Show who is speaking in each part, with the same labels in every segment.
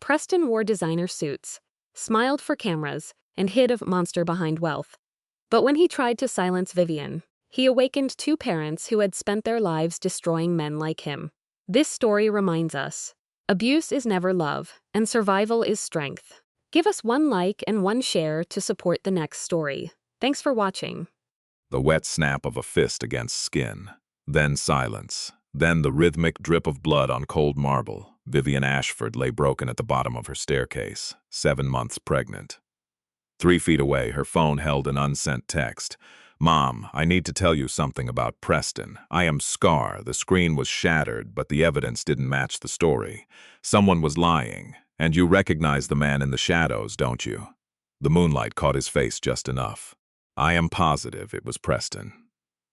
Speaker 1: Preston wore designer suits, smiled for cameras, and hid a monster behind wealth. But when he tried to silence Vivian, he awakened two parents who had spent their lives destroying men like him. This story reminds us, abuse is never love, and survival is strength. Give us one like and one share to support the next story. Thanks for watching.
Speaker 2: The wet snap of a fist against skin. Then silence. Then the rhythmic drip of blood on cold marble. Vivian Ashford lay broken at the bottom of her staircase, 7 months pregnant. 3 feet away, her phone held an unsent text. "Mom, I need to tell you something about Preston. I am Scar." The screen was shattered, but the evidence didn't match the story. Someone was lying, and you recognize the man in the shadows, don't you? The moonlight caught his face just enough. I am positive it was Preston.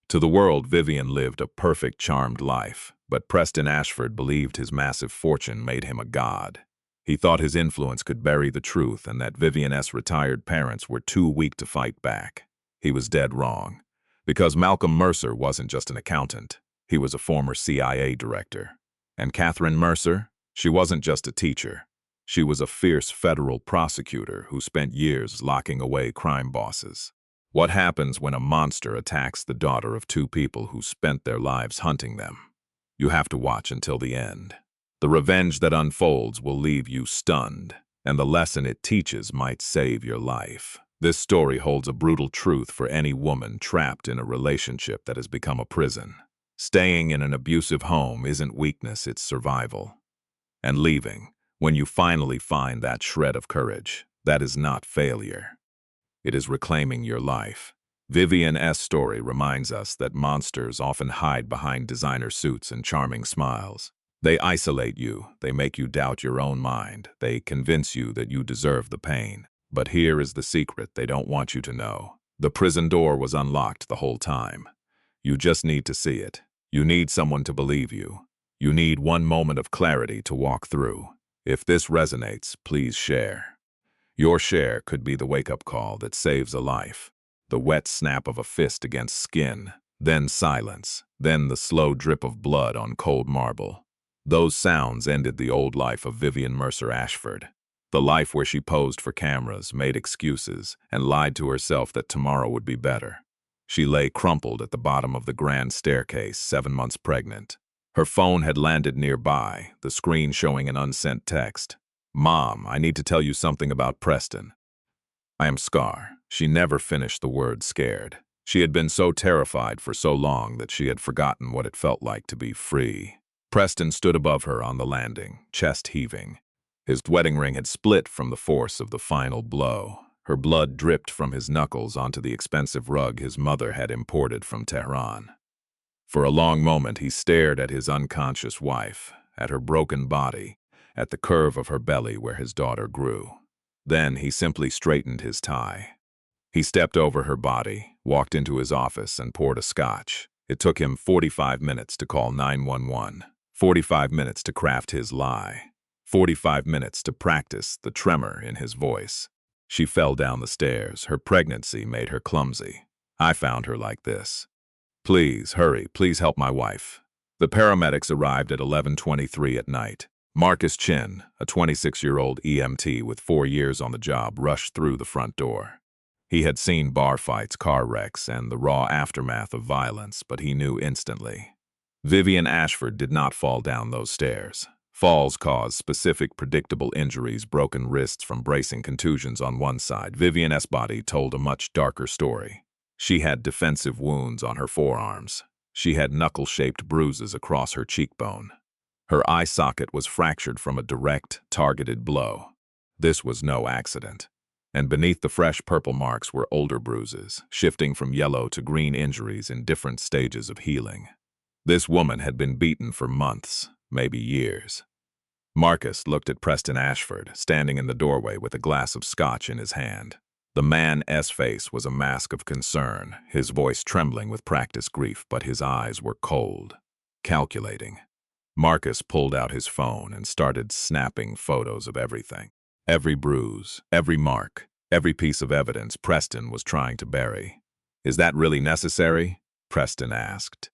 Speaker 2: To the world, Vivian lived a perfect, charmed life, but Preston Ashford believed his massive fortune made him a god. He thought his influence could bury the truth and that Vivian's retired parents were too weak to fight back. He was dead wrong, because Malcolm Mercer wasn't just an accountant. He was a former CIA director. And Catherine Mercer? She wasn't just a teacher. She was a fierce federal prosecutor who spent years locking away crime bosses. What happens when a monster attacks the daughter of two people who spent their lives hunting them? You have to watch until the end. The revenge that unfolds will leave you stunned, and the lesson it teaches might save your life. This story holds a brutal truth for any woman trapped in a relationship that has become a prison. Staying in an abusive home isn't weakness, it's survival. And leaving, when you finally find that shred of courage, that is not failure. It is reclaiming your life. Vivian's story reminds us that monsters often hide behind designer suits and charming smiles. They isolate you, they make you doubt your own mind, they convince you that you deserve the pain. But here is the secret they don't want you to know. The prison door was unlocked the whole time. You just need to see it. You need someone to believe you. You need one moment of clarity to walk through. If this resonates, please share. Your share could be the wake-up call that saves a life. The wet snap of a fist against skin, then silence, then the slow drip of blood on cold marble. Those sounds ended the old life of Vivian Mercer Ashford. The life where she posed for cameras, made excuses, and lied to herself that tomorrow would be better. She lay crumpled at the bottom of the grand staircase, 7 months pregnant. Her phone had landed nearby, the screen showing an unsent text. "Mom, I need to tell you something about Preston." I am Scar. She never finished the word scared. She had been so terrified for so long that she had forgotten what it felt like to be free. Preston stood above her on the landing, chest heaving. His wedding ring had split from the force of the final blow. Her blood dripped from his knuckles onto the expensive rug his mother had imported from Tehran. For a long moment he stared at his unconscious wife, at her broken body, at the curve of her belly where his daughter grew. Then he simply straightened his tie. He stepped over her body, walked into his office, and poured a scotch. It took him 45 minutes to call 911, 45 minutes to craft his lie, 45 minutes to practice the tremor in his voice. She fell down the stairs. Her pregnancy made her clumsy. I found her like this. "Please, hurry, please help my wife." The paramedics arrived at 11:23 at night. Marcus Chin, a 26-year-old EMT with 4 years on the job, rushed through the front door. He had seen bar fights, car wrecks, and the raw aftermath of violence, but he knew instantly. Vivian Ashford did not fall down those stairs. Falls cause specific, predictable injuries, broken wrists from bracing contusions on one side. Vivian's body told a much darker story. She had defensive wounds on her forearms. She had knuckle-shaped bruises across her cheekbone. Her eye socket was fractured from a direct, targeted blow. This was no accident. And beneath the fresh purple marks were older bruises, shifting from yellow to green injuries in different stages of healing. This woman had been beaten for months, maybe years. Marcus looked at Preston Ashford, standing in the doorway with a glass of scotch in his hand. The man's face was a mask of concern, his voice trembling with practiced grief, but his eyes were cold, calculating. Marcus pulled out his phone and started snapping photos of everything. Every bruise, every mark, every piece of evidence Preston was trying to bury. "Is that really necessary?" Preston asked,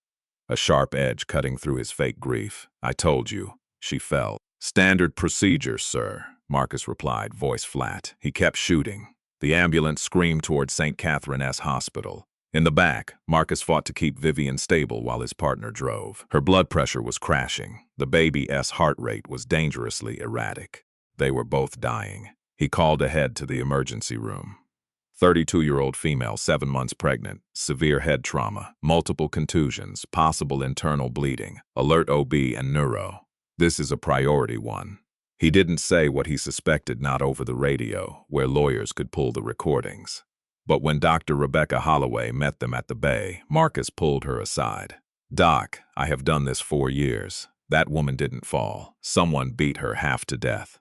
Speaker 2: a sharp edge cutting through his fake grief. "I told you." She fell. "Standard procedure, sir," Marcus replied, voice flat. He kept shooting. The ambulance screamed toward St. Catherine S. Hospital. In the back, Marcus fought to keep Vivian stable while his partner drove. Her blood pressure was crashing. The baby's heart rate was dangerously erratic. They were both dying. He called ahead to the emergency room. 32-year-old female, 7 months pregnant, severe head trauma, multiple contusions, possible internal bleeding, alert OB and neuro. This is a priority one. He didn't say what he suspected, not over the radio, where lawyers could pull the recordings. But when Dr. Rebecca Holloway met them at the bay, Marcus pulled her aside. "Doc, I have done this 4 years. That woman didn't fall. Someone beat her half to death."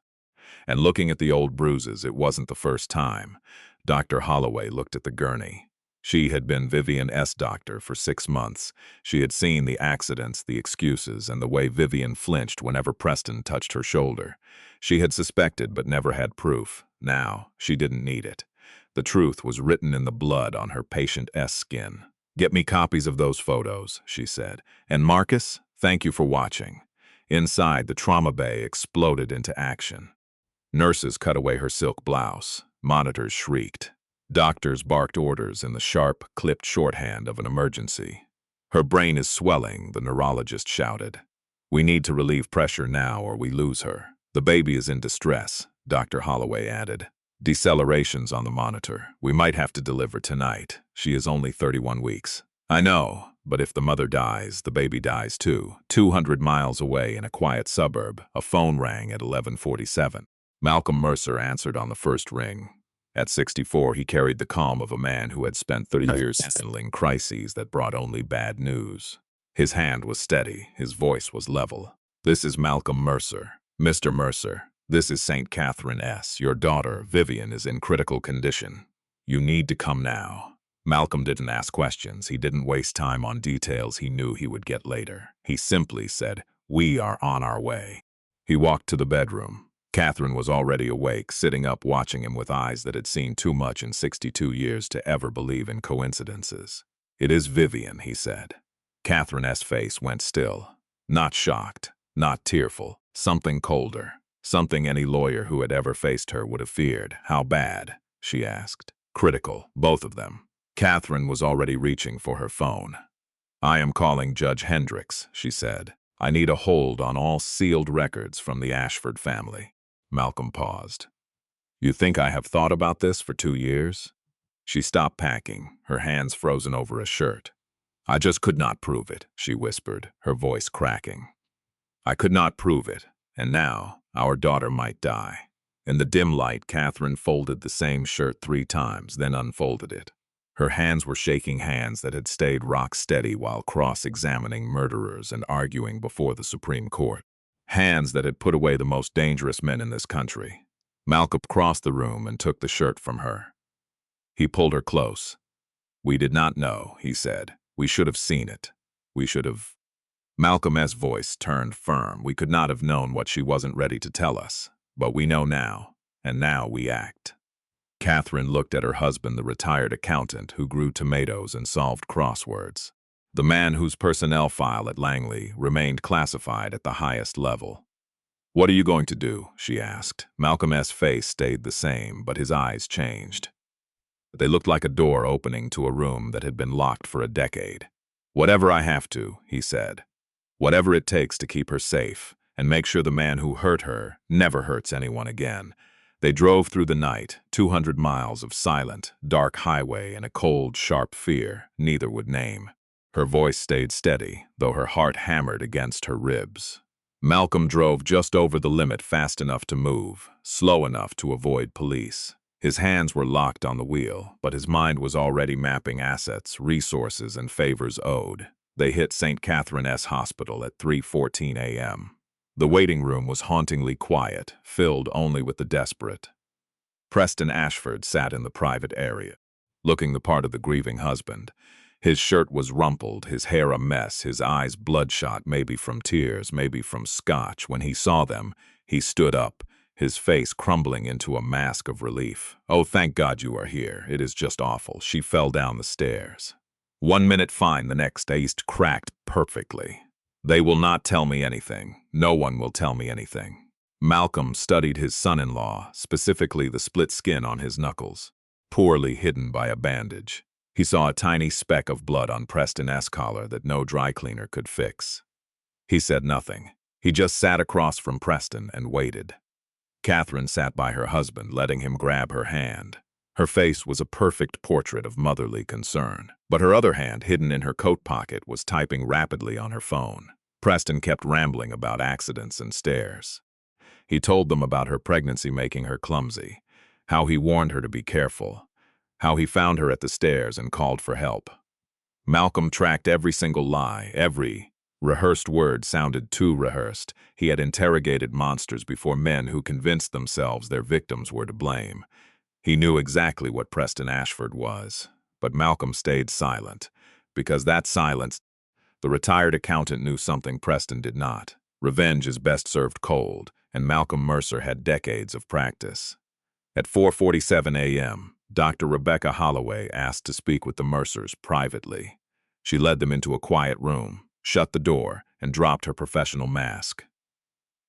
Speaker 2: And looking at the old bruises, it wasn't the first time. Dr. Holloway looked at the gurney. She had been Vivian's doctor for 6 months. She had seen the accidents, the excuses, and the way Vivian flinched whenever Preston touched her shoulder. She had suspected but never had proof. Now, she didn't need it. The truth was written in the blood on her patient's skin. "Get me copies of those photos," she said. "And Marcus, thank you for watching." Inside, the trauma bay exploded into action. Nurses cut away her silk blouse. Monitors shrieked. Doctors barked orders in the sharp, clipped shorthand of an emergency. "Her brain is swelling," the neurologist shouted. "We need to relieve pressure now or we lose her. The baby is in distress," Dr. Holloway added. "Decelerations on the monitor. We might have to deliver tonight. She is only 31 weeks. "I know, but if the mother dies, the baby dies too." 200 miles away in a quiet suburb, a phone rang at 11:47. Malcolm Mercer answered on the first ring. At 64, he carried the calm of a man who had spent 30 years handling crises that brought only bad news. His hand was steady, his voice was level. "This is Malcolm Mercer. Mr. Mercer, this is St. Catherine S. Your daughter, Vivian, is in critical condition. You need to come now." Malcolm didn't ask questions. He didn't waste time on details he knew he would get later. He simply said, "We are on our way." He walked to the bedroom. Catherine was already awake, sitting up watching him with eyes that had seen too much in 62 years to ever believe in coincidences. "It is Vivian," he said. Catherine's face went still. Not shocked, not tearful, something colder. Something any lawyer who had ever faced her would have feared. "How bad?" she asked. "Critical, both of them." Catherine was already reaching for her phone. "I am calling Judge Hendricks," she said. "I need a hold on all sealed records from the Ashford family." Malcolm paused. "You think I have thought about this for 2 years?" She stopped packing, her hands frozen over a shirt. "I just could not prove it," she whispered, her voice cracking. "I could not prove it, and now our daughter might die." In the dim light, Catherine folded the same shirt 3 times, then unfolded it. Her hands were shaking hands that had stayed rock steady while cross-examining murderers and arguing before the Supreme Court. Hands that had put away the most dangerous men in this country. Malcolm crossed the room and took the shirt from her. He pulled her close. "We did not know," he said. "We should have seen it. We should have—" Malcolm's voice turned firm. "We could not have known what she wasn't ready to tell us. But we know now, and now we act." Catherine looked at her husband, the retired accountant who grew tomatoes and solved crosswords. The man whose personnel file at Langley remained classified at the highest level. "What are you going to do?" she asked. Malcolm's face stayed the same, but his eyes changed. They looked like a door opening to a room that had been locked for a decade. "Whatever I have to," he said. "Whatever it takes to keep her safe, and make sure the man who hurt her never hurts anyone again." They drove through the night, 200 miles of silent, dark highway and a cold, sharp fear neither would name. Her voice stayed steady, though her heart hammered against her ribs. Malcolm drove just over the limit, fast enough to move, slow enough to avoid police. His hands were locked on the wheel, but his mind was already mapping assets, resources, and favors owed. They hit St. Catherine S. Hospital at 3:14 a.m. The waiting room was hauntingly quiet, filled only with the desperate. Preston Ashford sat in the private area, looking the part of the grieving husband. His shirt was rumpled, his hair a mess, his eyes bloodshot, maybe from tears, maybe from scotch. When he saw them, he stood up, his face crumbling into a mask of relief. "Oh, thank God you are here. It is just awful." She fell down the stairs. 1 minute fine, the next iced cracked perfectly. "They will not tell me anything. No one will tell me anything." Malcolm studied his son-in-law, specifically the split skin on his knuckles, poorly hidden by a bandage. He saw a tiny speck of blood on Preston's collar that no dry cleaner could fix. He said nothing. He just sat across from Preston and waited. Catherine sat by her husband, letting him grab her hand. Her face was a perfect portrait of motherly concern, but her other hand, hidden in her coat pocket, was typing rapidly on her phone. Preston kept rambling about accidents and stairs. He told them about her pregnancy making her clumsy, how he warned her to be careful, how he found her at the stairs and called for help. Malcolm tracked every single lie, every rehearsed word sounded too rehearsed. He had interrogated monsters before, men who convinced themselves their victims were to blame. He knew exactly what Preston Ashford was, but Malcolm stayed silent, because that silence, the retired accountant knew something Preston did not. Revenge is best served cold, and Malcolm Mercer had decades of practice. At 4:47 a.m., Dr. Rebecca Holloway asked to speak with the Mercers privately. She led them into a quiet room, shut the door, and dropped her professional mask.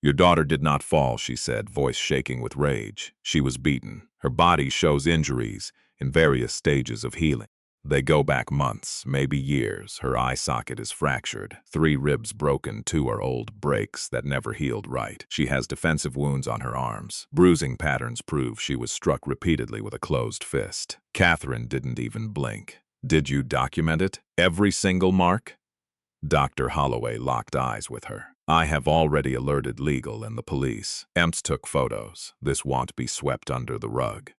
Speaker 2: "Your daughter did not fall," she said, voice shaking with rage. "She was beaten. Her body shows injuries in various stages of healing. They go back months, maybe years. Her eye socket is fractured, 3 ribs broken, 2 are old breaks that never healed right. She has defensive wounds on her arms. Bruising patterns prove she was struck repeatedly with a closed fist." Catherine didn't even blink. "Did you document it? Every single mark?" Dr. Holloway locked eyes with her. "I have already alerted legal and the police. EMS took photos. This won't be swept under the rug.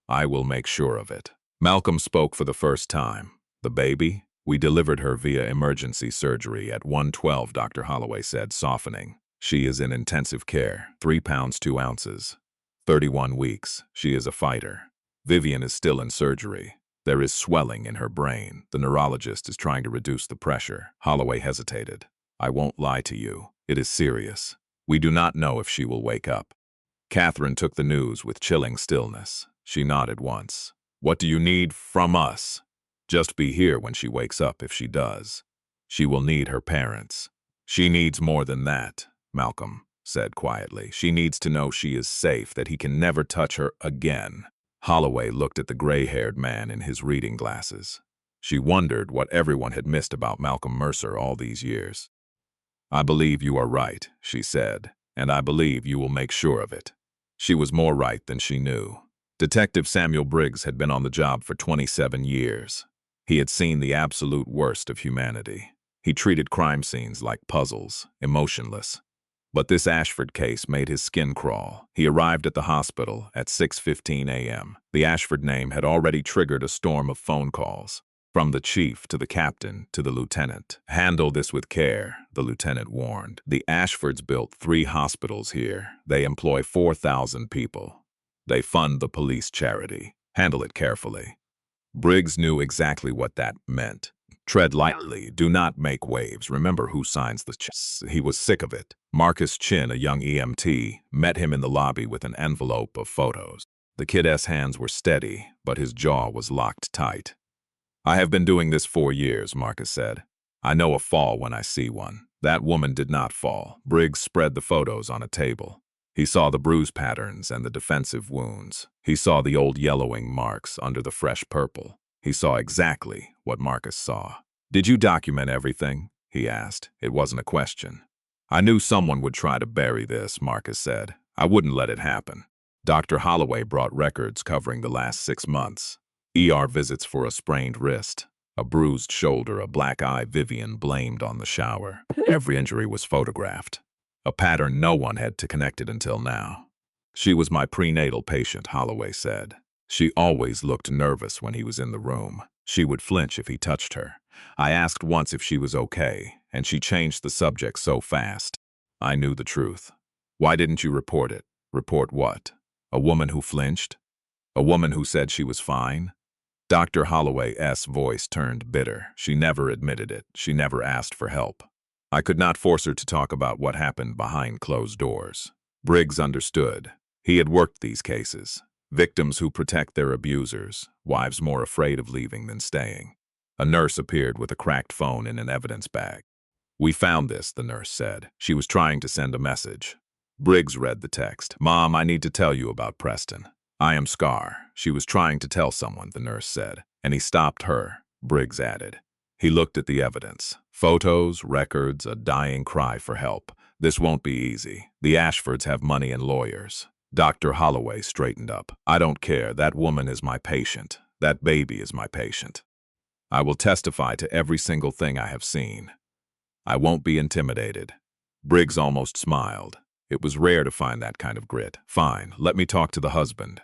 Speaker 2: I will make sure of it." Malcolm spoke for the first time. "The baby? We delivered her via emergency surgery at 1:12, Dr. Holloway said, softening. "She is in intensive care, 3 pounds 2 ounces. 31 weeks. She is a fighter. Vivian is still in surgery. There is swelling in her brain. The neurologist is trying to reduce the pressure." Holloway hesitated. "I won't lie to you. It is serious. We do not know if she will wake up." Catherine took the news with chilling stillness. She nodded once. "What do you need from us?" "Just be here when she wakes up, if she does. She will need her parents." "She needs more than that," Malcolm said quietly. "She needs to know she is safe, that he can never touch her again." Holloway looked at the gray-haired man in his reading glasses. She wondered what everyone had missed about Malcolm Mercer all these years. "I believe you are right," she said, "and I believe you will make sure of it." She was more right than she knew. Detective Samuel Briggs had been on the job for 27 years. He had seen the absolute worst of humanity. He treated crime scenes like puzzles, emotionless. But this Ashford case made his skin crawl. He arrived at the hospital at 6:15 a.m. The Ashford name had already triggered a storm of phone calls, from the chief to the captain to the lieutenant. "Handle this with care," the lieutenant warned. "The Ashfords built 3 hospitals here. They employ 4,000 people. They fund the police charity. Handle it carefully." Briggs knew exactly what that meant. Tread lightly, do not make waves, remember who signs the checks. He was sick of it. Marcus Chin, a young EMT, met him in the lobby with an envelope of photos. The kid's hands were steady, but his jaw was locked tight. "I have been doing this 4 years, Marcus said. I know a fall when I see one. That woman did not fall." Briggs spread the photos on a table. He saw the bruise patterns and the defensive wounds. He saw the old yellowing marks under the fresh purple. He saw exactly what Marcus saw. "Did you document everything?" he asked. It wasn't a question. "I knew someone would try to bury this," Marcus said. "I wouldn't let it happen." Dr. Holloway brought records covering the last 6 months. ER visits for a sprained wrist, a bruised shoulder, a black eye Vivian blamed on the shower. Every injury was photographed. A pattern no one had to connect it until now. "She was my prenatal patient," Holloway said. "She always looked nervous when he was in the room. She would flinch if he touched her. I asked once if she was okay, and she changed the subject so fast. I knew the truth." "Why didn't you report it?" "Report what? A woman who flinched? A woman who said she was fine?" Dr. Holloway's voice turned bitter. "She never admitted it. She never asked for help. I could not force her to talk about what happened behind closed doors." Briggs understood. He had worked these cases. Victims who protect their abusers, wives more afraid of leaving than staying. A nurse appeared with a cracked phone in an evidence bag. "We found this," the nurse said. "She was trying to send a message." Briggs read the text. Mom, I need to tell you about Preston. I am Scar. She was trying to tell someone, the nurse said. And he stopped her, Briggs added. He looked at the evidence. Photos, records, a dying cry for help. This won't be easy. The Ashfords have money and lawyers. Dr. Holloway straightened up. I don't care. That woman is my patient. That baby is my patient. I will testify to every single thing I have seen. I won't be intimidated. Briggs almost smiled. It was rare to find that kind of grit. Fine, let me talk to the husband.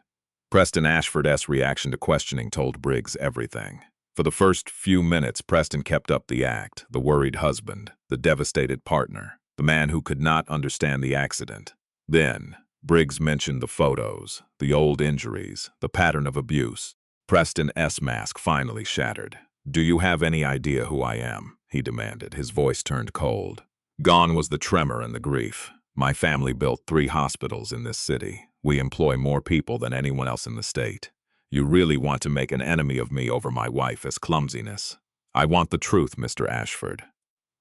Speaker 2: Preston Ashford's reaction to questioning told Briggs everything. For the first few minutes, Preston kept up the act, the worried husband, the devastated partner, the man who could not understand the accident. Then, Briggs mentioned the photos, the old injuries, the pattern of abuse. Preston's mask finally shattered. Do you have any idea who I am? He demanded. His voice turned cold. Gone was the tremor and the grief. My family built 3 hospitals in this city. We employ more people than anyone else in the state. You really want to make an enemy of me over my wife's clumsiness. I want the truth, Mr. Ashford.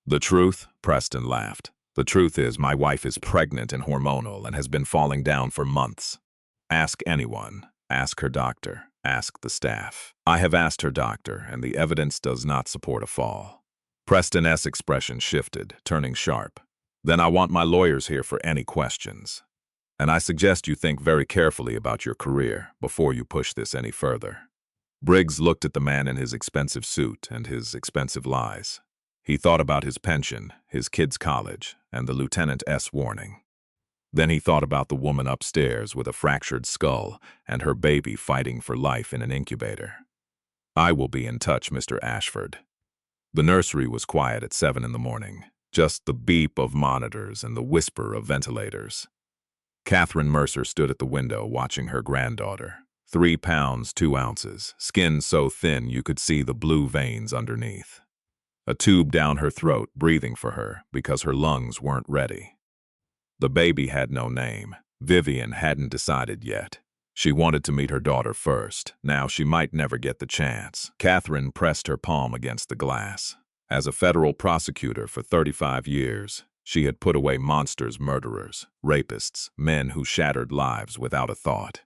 Speaker 2: The truth? Preston laughed. The truth is my wife is pregnant and hormonal and has been falling down for months. Ask anyone. Ask her doctor. Ask the staff. I have asked her doctor, and the evidence does not support a fall. Preston's expression shifted, turning sharp. Then I want my lawyers here for any questions. And I suggest you think very carefully about your career before you push this any further. Briggs looked at the man in his expensive suit and his expensive lies. He thought about his pension, his kids' college, and the lieutenant's warning. Then he thought about the woman upstairs with a fractured skull and her baby fighting for life in an incubator. I will be in touch, Mr. Ashford. The nursery was quiet at 7 in the morning, just the beep of monitors and the whisper of ventilators. Catherine Mercer stood at the window watching her granddaughter. 3 pounds, 2 ounces, skin so thin you could see the blue veins underneath. A tube down her throat, breathing for her because her lungs weren't ready. The baby had no name. Vivian hadn't decided yet. She wanted to meet her daughter first. Now she might never get the chance. Catherine pressed her palm against the glass. As a federal prosecutor for 35 years, she had put away monsters, murderers, rapists, men who shattered lives without a thought.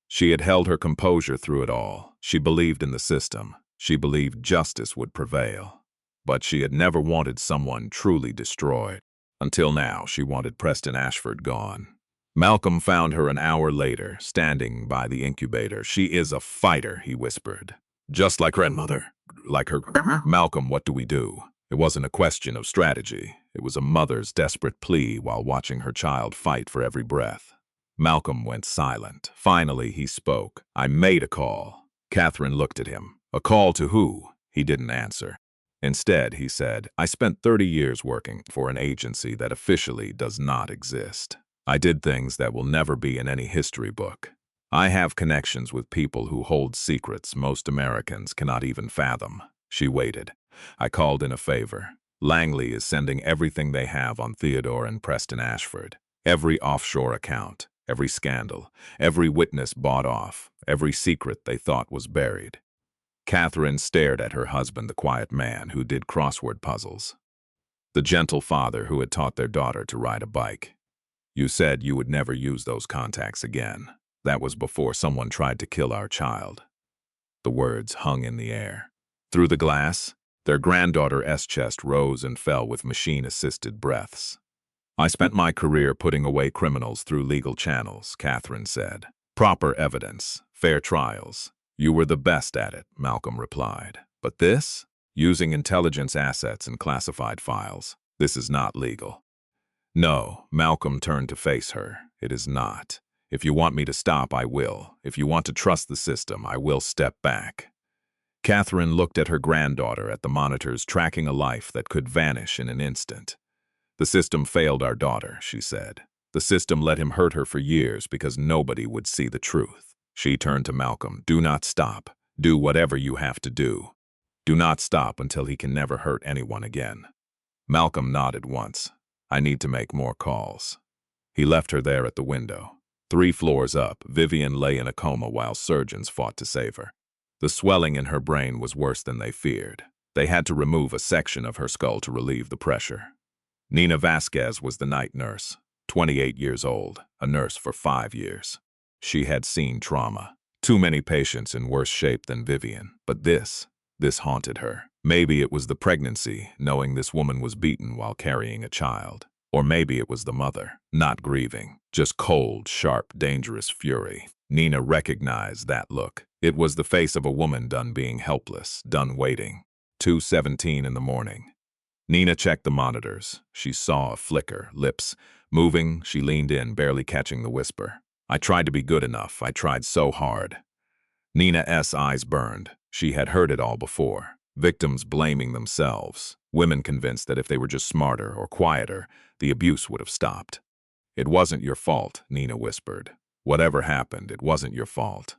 Speaker 2: She had held her composure through it all. She believed in the system. She believed justice would prevail. But she had never wanted someone truly destroyed. Until now, she wanted Preston Ashford gone. Malcolm found her an hour later, standing by the incubator. She is a fighter, he whispered. Just like grandmother. Like her. Malcolm, what do we do? It wasn't a question of strategy. It was a mother's desperate plea while watching her child fight for every breath. Malcolm went silent. Finally, he spoke. I made a call. Catherine looked at him. A call to who? He didn't answer. Instead, he said, I spent 30 years working for an agency that officially does not exist. I did things that will never be in any history book. I have connections with people who hold secrets most Americans cannot even fathom. She waited. I called in a favor. Langley is sending everything they have on Theodore and Preston Ashford. Every offshore account, every scandal, every witness bought off, every secret they thought was buried. Catherine stared at her husband, the quiet man who did crossword puzzles. The gentle father who had taught their daughter to ride a bike. You said you would never use those contacts again. That was before someone tried to kill our child. The words hung in the air. Through the glass, their granddaughter's chest rose and fell with machine-assisted breaths. I spent my career putting away criminals through legal channels, Catherine said. Proper evidence, fair trials. You were the best at it, Malcolm replied. But this? Using intelligence assets and classified files. This is not legal. No, Malcolm turned to face her. It is not. If you want me to stop, I will. If you want to trust the system, I will step back. Catherine looked at her granddaughter at the monitors, tracking a life that could vanish in an instant. The system failed our daughter, she said. The system let him hurt her for years because nobody would see the truth. She turned to Malcolm. Do not stop. Do whatever you have to do. Do not stop until he can never hurt anyone again. Malcolm nodded once. I need to make more calls. He left her there at the window. 3 floors up, Vivian lay in a coma while surgeons fought to save her. The swelling in her brain was worse than they feared. They had to remove a section of her skull to relieve the pressure. Nina Vasquez was the night nurse. 28 years old, a nurse for 5 years. She had seen trauma. Too many patients in worse shape than Vivian. But this haunted her. Maybe it was the pregnancy, knowing this woman was beaten while carrying a child. Or maybe it was the mother, not grieving, just cold, sharp, dangerous fury. Nina recognized that look. It was the face of a woman done being helpless, done waiting. 2:17 in the morning. Nina checked the monitors. She saw a flicker, lips moving. She leaned in, barely catching the whisper. I tried to be good enough. I tried so hard. Nina's eyes burned. She had heard it all before. Victims blaming themselves. Women convinced that if they were just smarter or quieter, the abuse would have stopped. It wasn't your fault, Nina whispered. Whatever happened, it wasn't your fault.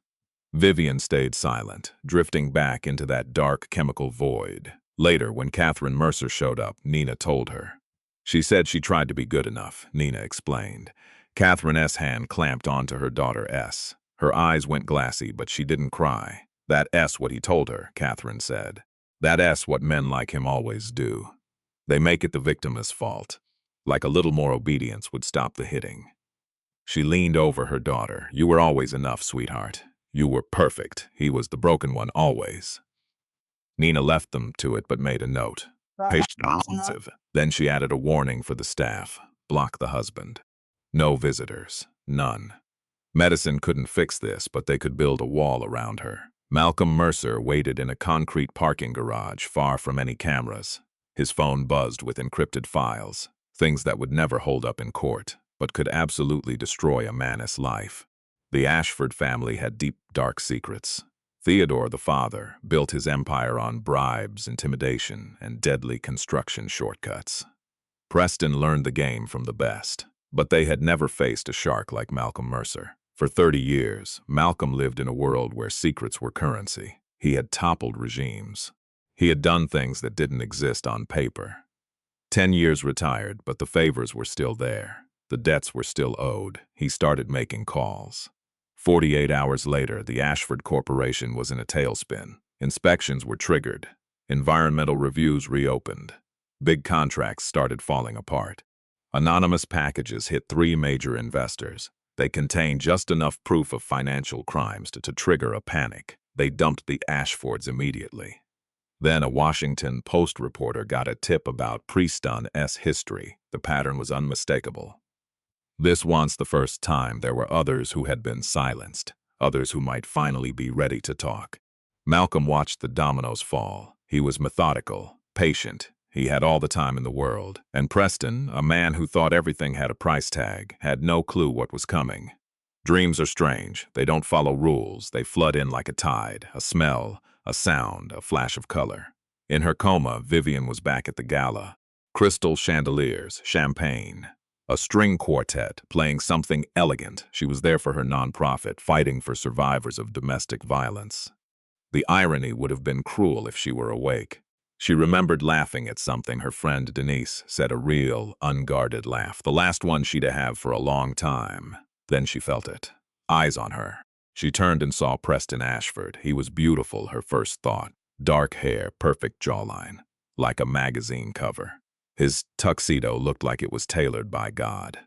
Speaker 2: Vivian stayed silent, drifting back into that dark chemical void. Later, when Catherine Mercer showed up, Nina told her. She said she tried to be good enough, Nina explained. Catherine's hand clamped onto her daughter S. Her eyes went glassy, but she didn't cry. That S what he told her, Catherine said. That S what men like him always do. They make it the victim's fault. Like a little more obedience would stop the hitting. She leaned over her daughter. You were always enough, sweetheart. You were perfect. He was the broken one always. Nina left them to it but made a note. Patient responsive. Then she added a warning for the staff. Block the husband. No visitors. None. Medicine couldn't fix this, but they could build a wall around her. Malcolm Mercer waited in a concrete parking garage far from any cameras. His phone buzzed with encrypted files, things that would never hold up in court, but could absolutely destroy a man's life. The Ashford family had deep, dark secrets. Theodore, the father, built his empire on bribes, intimidation, and deadly construction shortcuts. Preston learned the game from the best, but they had never faced a shark like Malcolm Mercer. For 30 years, Malcolm lived in a world where secrets were currency. He had toppled regimes. He had done things that didn't exist on paper. 10 years retired, but the favors were still there. The debts were still owed. He started making calls. 48 hours later, the Ashford Corporation was in a tailspin. Inspections were triggered. Environmental reviews reopened. Big contracts started falling apart. Anonymous packages hit 3 major investors. They contained just enough proof of financial crimes to trigger a panic. They dumped the Ashfords immediately. Then a Washington Post reporter got a tip about Preston's history. The pattern was unmistakable. This once the first time there were others who had been silenced, others who might finally be ready to talk. Malcolm watched the dominoes fall. He was methodical, patient. He had all the time in the world. And Preston, a man who thought everything had a price tag, had no clue what was coming. Dreams are strange. They don't follow rules. They flood in like a tide, a smell, a sound, a flash of color. In her coma, Vivian was back at the gala. Crystal chandeliers, champagne. A string quartet playing something elegant. She was there for her nonprofit, fighting for survivors of domestic violence. The irony would have been cruel if she were awake. She remembered laughing at something her friend Denise said, a real, unguarded laugh, the last one she'd have for a long time. Then she felt it. Eyes on her. She turned and saw Preston Ashford. He was beautiful, her first thought. Dark hair, perfect jawline, like a magazine cover. His tuxedo looked like it was tailored by God.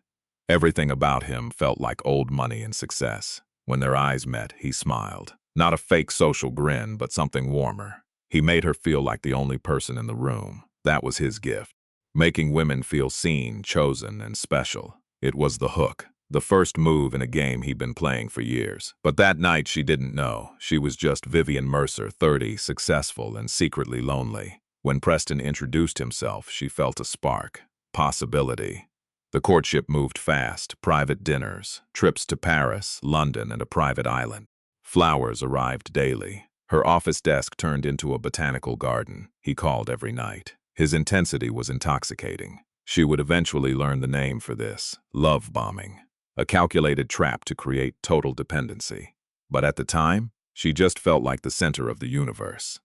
Speaker 2: Everything about him felt like old money and success. When their eyes met, he smiled. Not a fake social grin, but something warmer. He made her feel like the only person in the room. That was his gift. Making women feel seen, chosen, and special. It was the hook. The first move in a game he'd been playing for years. But that night she didn't know. She was just Vivian Mercer, 30, successful, and secretly lonely. When Preston introduced himself, she felt a spark. Possibility. The courtship moved fast. Private dinners, trips to Paris, London, and a private island. Flowers arrived daily. Her office desk turned into a botanical garden. He called every night. His intensity was intoxicating. She would eventually learn the name for this: love bombing. A calculated trap to create total dependency. But at the time, she just felt like the center of the universe.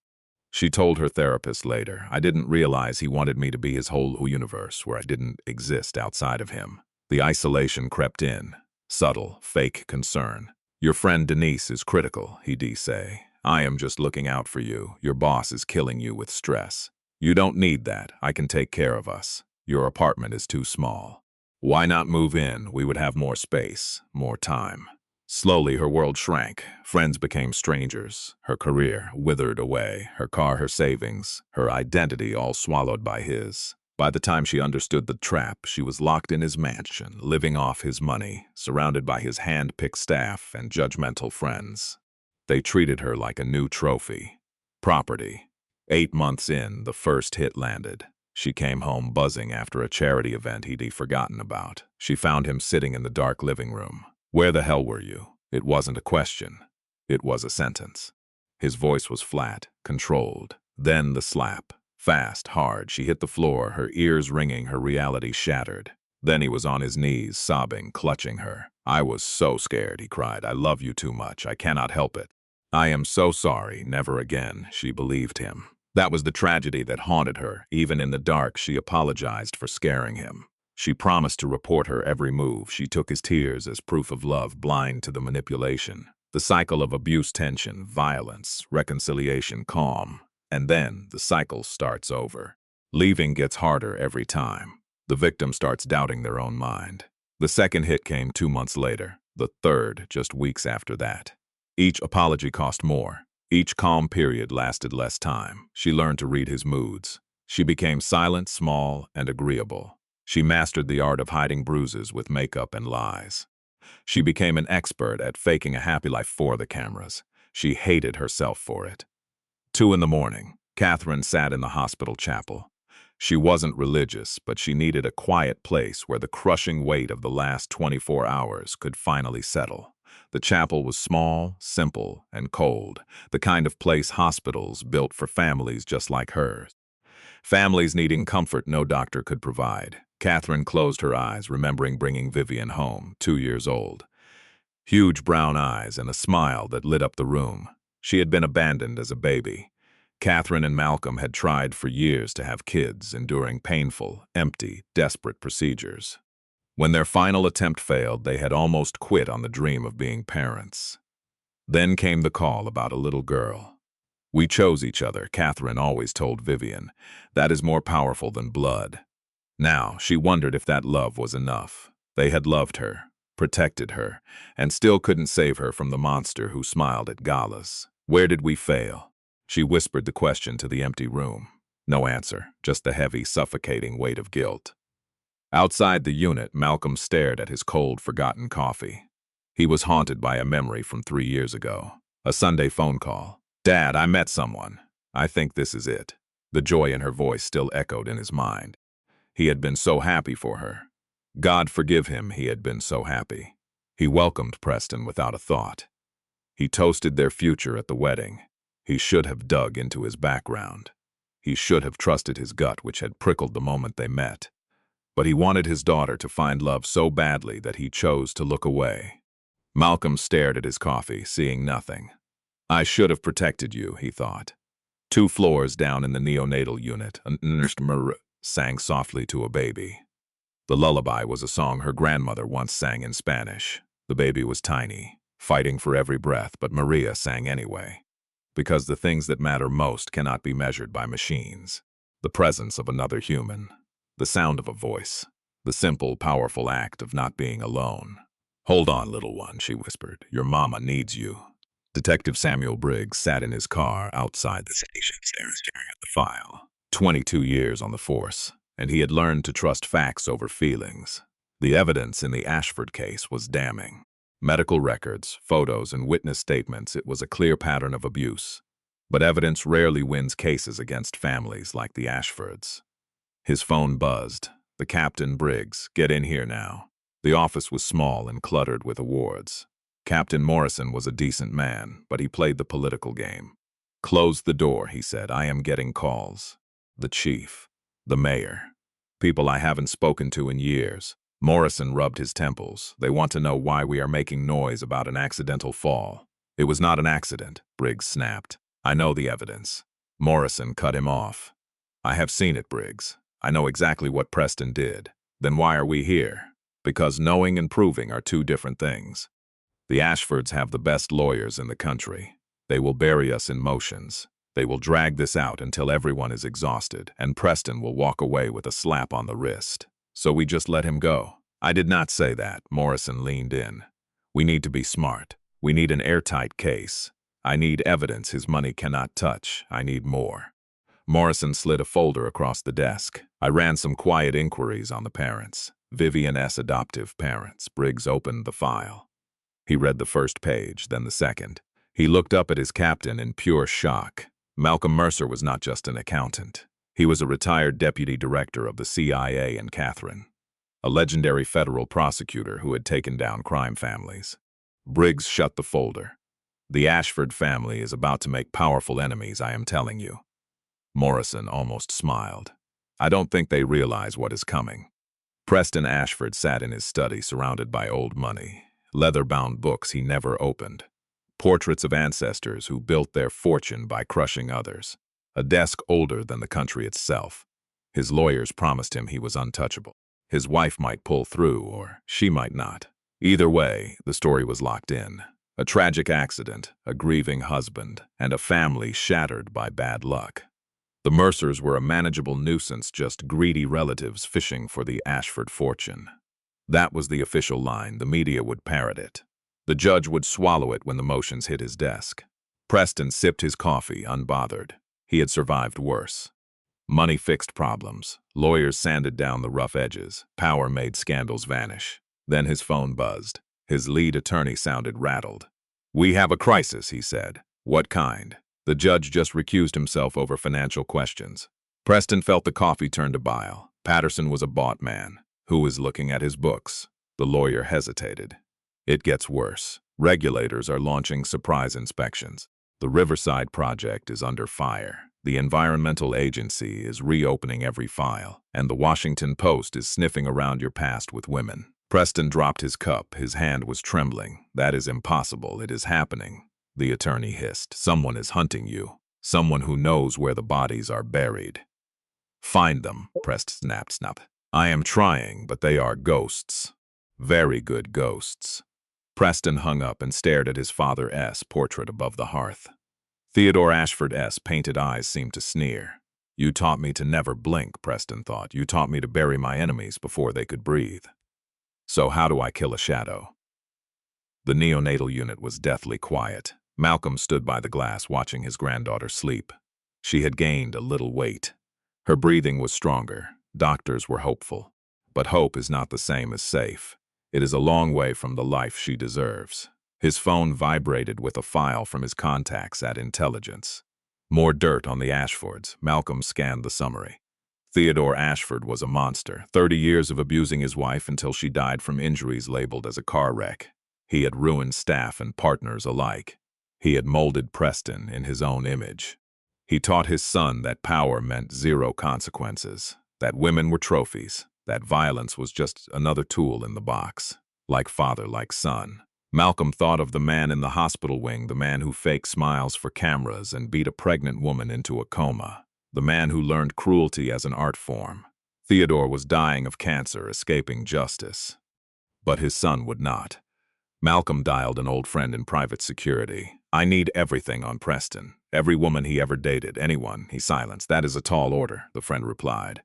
Speaker 2: She told her therapist later, I didn't realize he wanted me to be his whole universe where I didn't exist outside of him. The isolation crept in. Subtle, fake concern. Your friend Denise is critical, he'd say. I am just looking out for you. Your boss is killing you with stress. You don't need that. I can take care of us. Your apartment is too small. Why not move in? We would have more space, more time. Slowly, her world shrank. Friends became strangers. Her career withered away. Her car, her savings, her identity all swallowed by his. By the time she understood the trap, she was locked in his mansion, living off his money, surrounded by his hand-picked staff and judgmental friends. They treated her like a new trophy. Property. 8 months in, the first hit landed. She came home buzzing after a charity event he'd forgotten about. She found him sitting in the dark living room. "Where the hell were you?" It wasn't a question. It was a sentence. His voice was flat, controlled. Then the slap. Fast, hard, she hit the floor, her ears ringing, her reality shattered. Then he was on his knees, sobbing, clutching her. "I was so scared," he cried. "I love you too much. I cannot help it." "I am so sorry. Never again." She believed him. That was the tragedy that haunted her. Even in the dark, she apologized for scaring him. She promised to report her every move. She took his tears as proof of love, blind to the manipulation. The cycle of abuse, tension, violence, reconciliation, calm. And then the cycle starts over. Leaving gets harder every time. The victim starts doubting their own mind. The second hit came 2 months later. The third just weeks after that. Each apology cost more. Each calm period lasted less time. She learned to read his moods. She became silent, small, and agreeable. She mastered the art of hiding bruises with makeup and lies. She became an expert at faking a happy life for the cameras. She hated herself for it. 2 in the morning, Catherine sat in the hospital chapel. She wasn't religious, but she needed a quiet place where the crushing weight of the last 24 hours could finally settle. The chapel was small, simple, and cold, the kind of place hospitals built for families just like hers. Families needing comfort no doctor could provide. Catherine closed her eyes, remembering bringing Vivian home, 2 years old. Huge brown eyes and a smile that lit up the room. She had been abandoned as a baby. Catherine and Malcolm had tried for years to have kids, enduring painful, empty, desperate procedures. When their final attempt failed, they had almost quit on the dream of being parents. Then came the call about a little girl. "We chose each other," Catherine always told Vivian. "That is more powerful than blood." Now, she wondered if that love was enough. They had loved her, protected her, and still couldn't save her from the monster who smiled at galas. "Where did we fail?" She whispered the question to the empty room. No answer, just the heavy, suffocating weight of guilt. Outside the unit, Malcolm stared at his cold, forgotten coffee. He was haunted by a memory from 3 years ago. A Sunday phone call. "Dad, I met someone. I think this is it." The joy in her voice still echoed in his mind. He had been so happy for her. God forgive him, he had been so happy. He welcomed Preston without a thought. He toasted their future at the wedding. He should have dug into his background. He should have trusted his gut, which had prickled the moment they met. But he wanted his daughter to find love so badly that he chose to look away. Malcolm stared at his coffee, seeing nothing. "I should have protected you," he thought. 2 floors down in the neonatal unit, a nurse sang softly to a baby. The lullaby was a song her grandmother once sang in Spanish. The baby was tiny, fighting for every breath, but Maria sang anyway. Because the things that matter most cannot be measured by machines. The presence of another human. The sound of a voice. The simple, powerful act of not being alone. "Hold on, little one," she whispered. "Your mama needs you." Detective Samuel Briggs sat in his car outside the station, staring at the file. 22 years on the force, and he had learned to trust facts over feelings. The evidence in the Ashford case was damning. Medical records, photos, and witness statements, it was a clear pattern of abuse. But evidence rarely wins cases against families like the Ashfords. His phone buzzed. "The Captain Briggs, get in here now." The office was small and cluttered with awards. Captain Morrison was a decent man, but he played the political game. "Close the door," he said. "I am getting calls." The chief. The mayor. People I haven't spoken to in years. Morrison rubbed his temples. "They want to know why we are making noise about an accidental fall." "It was not an accident," Briggs snapped. "I know the evidence." Morrison cut him off. "I have seen it, Briggs. I know exactly what Preston did." "Then why are we here?" "Because knowing and proving are 2 different things. The Ashfords have the best lawyers in the country. They will bury us in motions. They will drag this out until everyone is exhausted, and Preston will walk away with a slap on the wrist. So we just let him go. I did not say that, Morrison leaned in. We need to be smart. We need an airtight case. I need evidence his money cannot touch. I need more. Morrison slid a folder across the desk. I ran some quiet inquiries on the parents. Vivian S. Adoptive parents. Briggs opened the file. He read the first page, then the second. He looked up at his captain in pure shock. Malcolm Mercer was not just an accountant. He was a retired deputy director of the CIA in Catherine, a legendary federal prosecutor who had taken down crime families. Briggs shut the folder. The Ashford family is about to make powerful enemies, I am telling you. Morrison almost smiled. I don't think they realize what is coming. Preston Ashford sat in his study surrounded by old money, leather-bound books he never opened, portraits of ancestors who built their fortune by crushing others, a desk older than the country itself. His lawyers promised him he was untouchable. His wife might pull through, or she might not. Either way, the story was locked in. A tragic accident, a grieving husband, and a family shattered by bad luck. The Mercers were a manageable nuisance, just greedy relatives fishing for the Ashford fortune. That was the official line. The media would parrot it. The judge would swallow it when the motions hit his desk. Preston sipped his coffee, unbothered. He had survived worse. Money fixed problems. Lawyers sanded down the rough edges. Power made scandals vanish. Then his phone buzzed. His lead attorney sounded rattled. "We have a crisis," he said. "What kind?" The judge just recused himself over financial questions. Preston felt the coffee turn to bile. Patterson was a bought man. Who was looking at his books? The lawyer hesitated. It gets worse. Regulators are launching surprise inspections. The Riverside project is under fire. The Environmental Agency is reopening every file, and the Washington Post is sniffing around your past with women. Preston dropped his cup. His hand was trembling. "That is impossible. It is happening," the attorney hissed. "Someone is hunting you. Someone who knows where the bodies are buried." "Find them," Preston snapped. "I am trying, but they are ghosts. Very good ghosts." Preston hung up and stared at his father S. portrait above the hearth. Theodore Ashford S. painted eyes seemed to sneer. "You taught me to never blink," Preston thought. "You taught me to bury my enemies before they could breathe. So how do I kill a shadow?" The neonatal unit was deathly quiet. Malcolm stood by the glass watching his granddaughter sleep. She had gained a little weight. Her breathing was stronger. Doctors were hopeful. But hope is not the same as safe. It is a long way from the life she deserves. His phone vibrated with a file from his contacts at Intelligence. More dirt on the Ashfords. Malcolm scanned the summary. Theodore Ashford was a monster, 30 years of abusing his wife until she died from injuries labeled as a car wreck. He had ruined staff and partners alike. He had molded Preston in his own image. He taught his son that power meant zero consequences, that women were trophies, that violence was just another tool in the box. Like father, like son. Malcolm thought of the man in the hospital wing, the man who faked smiles for cameras and beat a pregnant woman into a coma, the man who learned cruelty as an art form. Theodore was dying of cancer, escaping justice. But his son would not. Malcolm dialed an old friend in private security. "I need everything on Preston. Every woman he ever dated, anyone," he silenced. "That is a tall order," the friend replied.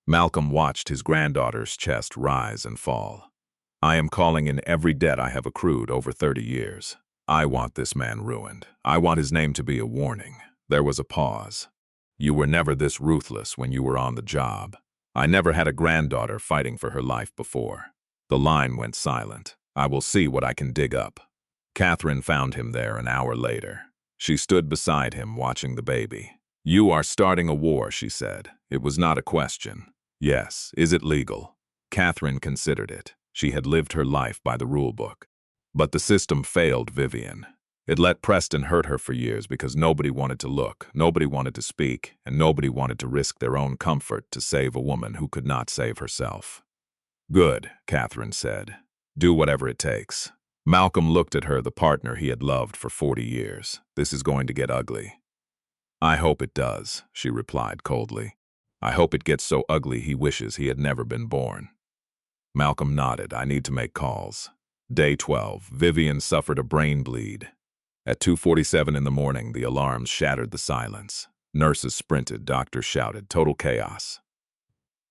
Speaker 2: Malcolm watched his granddaughter's chest rise and fall. "I am calling in every debt I have accrued over 30 years. I want this man ruined. I want his name to be a warning." There was a pause. "You were never this ruthless when you were on the job. I never had a granddaughter fighting for her life before." The line went silent. "I will see what I can dig up." Catherine found him there an hour later. She stood beside him, watching the baby. "You are starting a war," she said. It was not a question. "Yes, is it legal?" Catherine considered it. She had lived her life by the rulebook. But the system failed Vivian. It let Preston hurt her for years because nobody wanted to look, nobody wanted to speak, and nobody wanted to risk their own comfort to save a woman who could not save herself. "Good," Catherine said. "Do whatever it takes." Malcolm looked at her, the partner he had loved for 40 years. "This is going to get ugly." "I hope it does," she replied coldly. "I hope it gets so ugly he wishes he had never been born." Malcolm nodded. "I need to make calls." Day 12. Vivian suffered a brain bleed. At 2:47 in the morning, the alarms shattered the silence. Nurses sprinted, doctors shouted, total chaos.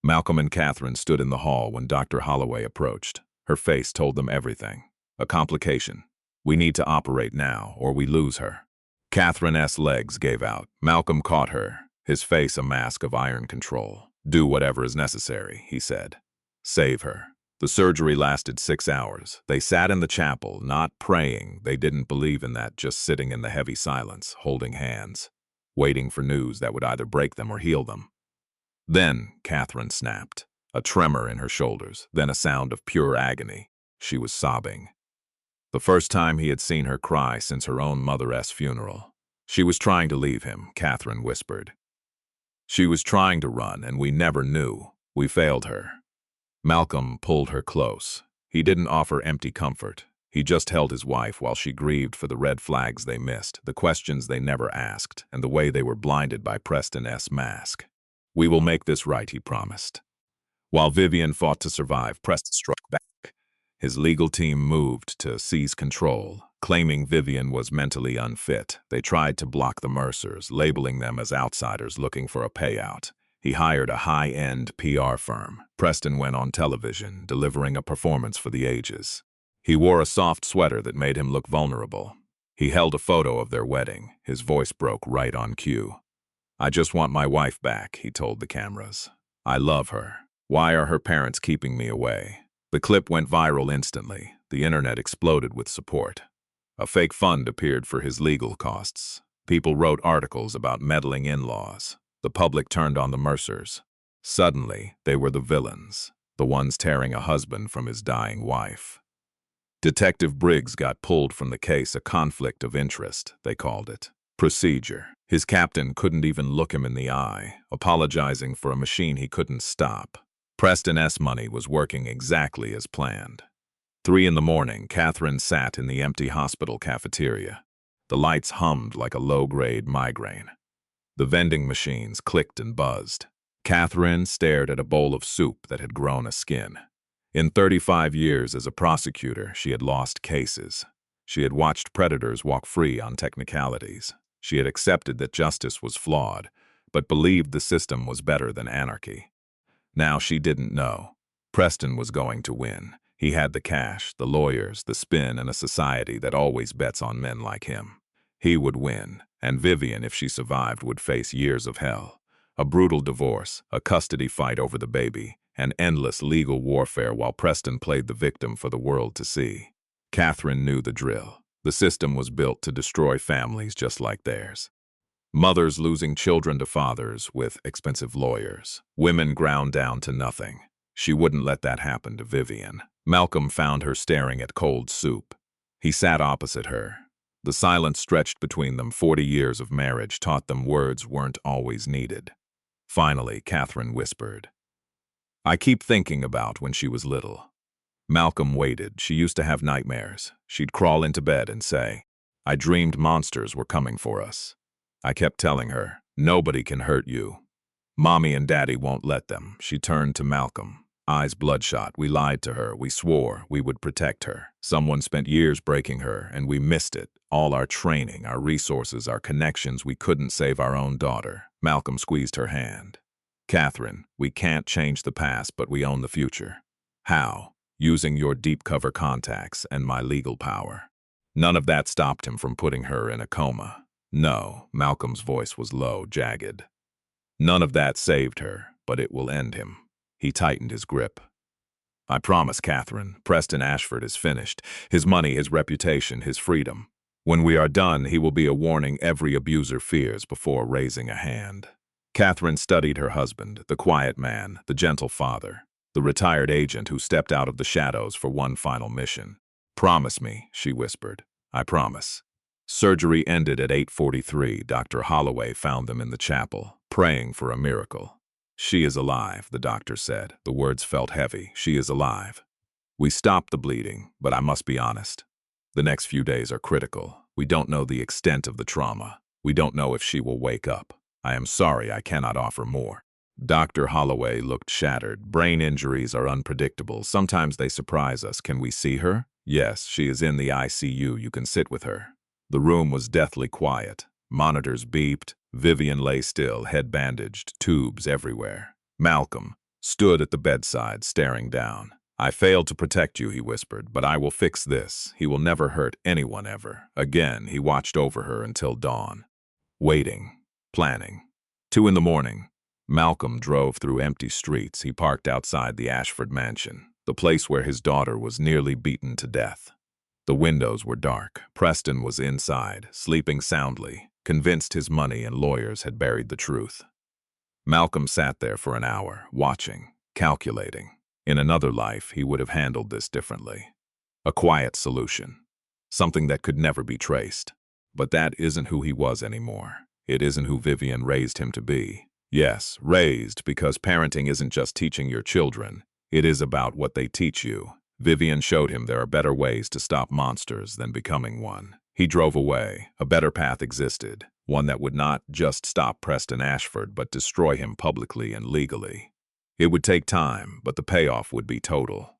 Speaker 2: Malcolm and Catherine stood in the hall when Dr. Holloway approached. Her face told them everything. A complication. We need to operate now, or we lose her. Catherine's legs gave out. Malcolm caught her, his face a mask of iron control. Do whatever is necessary, he said. Save her. The surgery lasted 6 hours. They sat in the chapel, not praying. They didn't believe in that, just sitting in the heavy silence, holding hands, waiting for news that would either break them or heal them. Then Catherine snapped, a tremor in her shoulders, then a sound of pure agony. She was sobbing. The first time he had seen her cry since her own mother's funeral. She was trying to leave him, Catherine whispered. She was trying to run, and we never knew. We failed her. Malcolm pulled her close. He didn't offer empty comfort. He just held his wife while she grieved for the red flags they missed, the questions they never asked, and the way they were blinded by Preston's mask. We will make this right, he promised. While Vivian fought to survive, Preston struck back. His legal team moved to seize control, claiming Vivian was mentally unfit. They tried to block the Mercers, labeling them as outsiders looking for a payout. He hired a high-end PR firm. Preston went on television, delivering a performance for the ages. He wore a soft sweater that made him look vulnerable. He held a photo of their wedding. His voice broke right on cue. I just want my wife back, he told the cameras. I love her. Why are her parents keeping me away? The clip went viral instantly. The internet exploded with support. A fake fund appeared for his legal costs. People wrote articles about meddling in-laws. The public turned on the Mercers. Suddenly, they were the villains, the ones tearing a husband from his dying wife. Detective Briggs got pulled from the case, a conflict of interest, they called it. Procedure. His captain couldn't even look him in the eye, apologizing for a machine he couldn't stop. Preston's money was working exactly as planned. 3 in the morning, Catherine sat in the empty hospital cafeteria. The lights hummed like a low-grade migraine. The vending machines clicked and buzzed. Catherine stared at a bowl of soup that had grown a skin. In 35 years as a prosecutor, she had lost cases. She had watched predators walk free on technicalities. She had accepted that justice was flawed, but believed the system was better than anarchy. Now she didn't know. Preston was going to win. He had the cash, the lawyers, the spin, and a society that always bets on men like him. He would win, and Vivian, if she survived, would face years of hell. A brutal divorce, a custody fight over the baby, and endless legal warfare while Preston played the victim for the world to see. Catherine knew the drill. The system was built to destroy families just like theirs. Mothers losing children to fathers with expensive lawyers. Women ground down to nothing. She wouldn't let that happen to Vivian. Malcolm found her staring at cold soup. He sat opposite her. The silence stretched between them. 40 years of marriage taught them words weren't always needed. Finally, Catherine whispered, I keep thinking about when she was little. Malcolm waited. She used to have nightmares. She'd crawl into bed and say, I dreamed monsters were coming for us. I kept telling her, nobody can hurt you. Mommy and Daddy won't let them. She turned to Malcolm, eyes bloodshot. We lied to her. We swore we would protect her. Someone spent years breaking her, and we missed it. All our training, our resources, our connections, we couldn't save our own daughter. Malcolm squeezed her hand. Catherine, we can't change the past, but we own the future. How? Using your deep cover contacts and my legal power. None of that stopped him from putting her in a coma. No, Malcolm's voice was low, jagged. None of that saved her, but it will end him. He tightened his grip. I promise, Catherine, Preston Ashford is finished. His money, his reputation, his freedom. When we are done, he will be a warning every abuser fears before raising a hand. Catherine studied her husband, the quiet man, the gentle father, the retired agent who stepped out of the shadows for one final mission. Promise me, she whispered. I promise. Surgery ended at 8:43. Dr. Holloway found them in the chapel, praying for a miracle. She is alive, the doctor said. The words felt heavy. She is alive. We stopped the bleeding, but I must be honest. The next few days are critical. We don't know the extent of the trauma. We don't know if she will wake up. I am sorry I cannot offer more. Dr. Holloway looked shattered. Brain injuries are unpredictable. Sometimes they surprise us. Can we see her? Yes, she is in the ICU. You can sit with her. The room was deathly quiet. Monitors beeped. Vivian lay still, head bandaged, tubes everywhere. Malcolm, stood at the bedside, staring down. I failed to protect you, he whispered, but I will fix this. He will never hurt anyone ever. Again, he watched over her until dawn. Waiting. Planning. 2 in the morning. Malcolm drove through empty streets. He parked outside the Ashford mansion, the place where his daughter was nearly beaten to death. The windows were dark. Preston was inside, sleeping soundly, convinced his money and lawyers had buried the truth. Malcolm sat there for an hour, watching, calculating. In another life, he would have handled this differently. A quiet solution. Something that could never be traced. But that isn't who he was anymore. It isn't who Vivian raised him to be. Yes, raised, because parenting isn't just teaching your children. It is about what they teach you. Vivian showed him there are better ways to stop monsters than becoming one. He drove away. A better path existed. One that would not just stop Preston Ashford, but destroy him publicly and legally. It would take time, but the payoff would be total.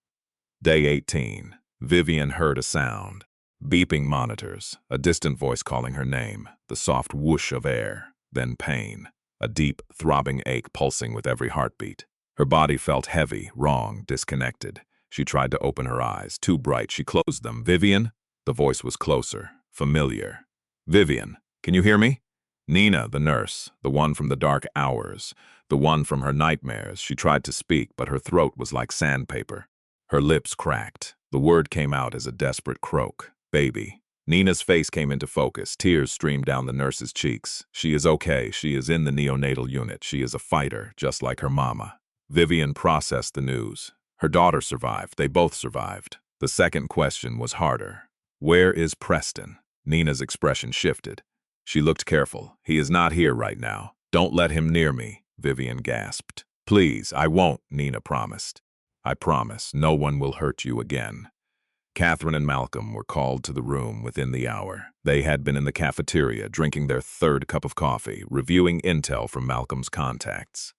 Speaker 2: Day 18. Vivian heard a sound. Beeping monitors, a distant voice calling her name, the soft whoosh of air, then pain, a deep, throbbing ache pulsing with every heartbeat. Her body felt heavy, wrong, disconnected. She tried to open her eyes, too bright. She closed them. Vivian? The voice was closer, familiar. Vivian, can you hear me? Nina, the nurse, the one from the dark hours, the one from her nightmares. She tried to speak, but her throat was like sandpaper. Her lips cracked. The word came out as a desperate croak. Baby. Nina's face came into focus. Tears streamed down the nurse's cheeks. She is okay. She is in the neonatal unit. She is a fighter, just like her mama. Vivian processed the news. Her daughter survived. They both survived. The second question was harder. Where is Preston? Nina's expression shifted. She looked careful. He is not here right now. Don't let him near me, Vivian gasped. Please, I won't, Nina promised. I promise, no one will hurt you again. Catherine and Malcolm were called to the room within the hour. They had been in the cafeteria, drinking their third cup of coffee, reviewing intel from Malcolm's contacts.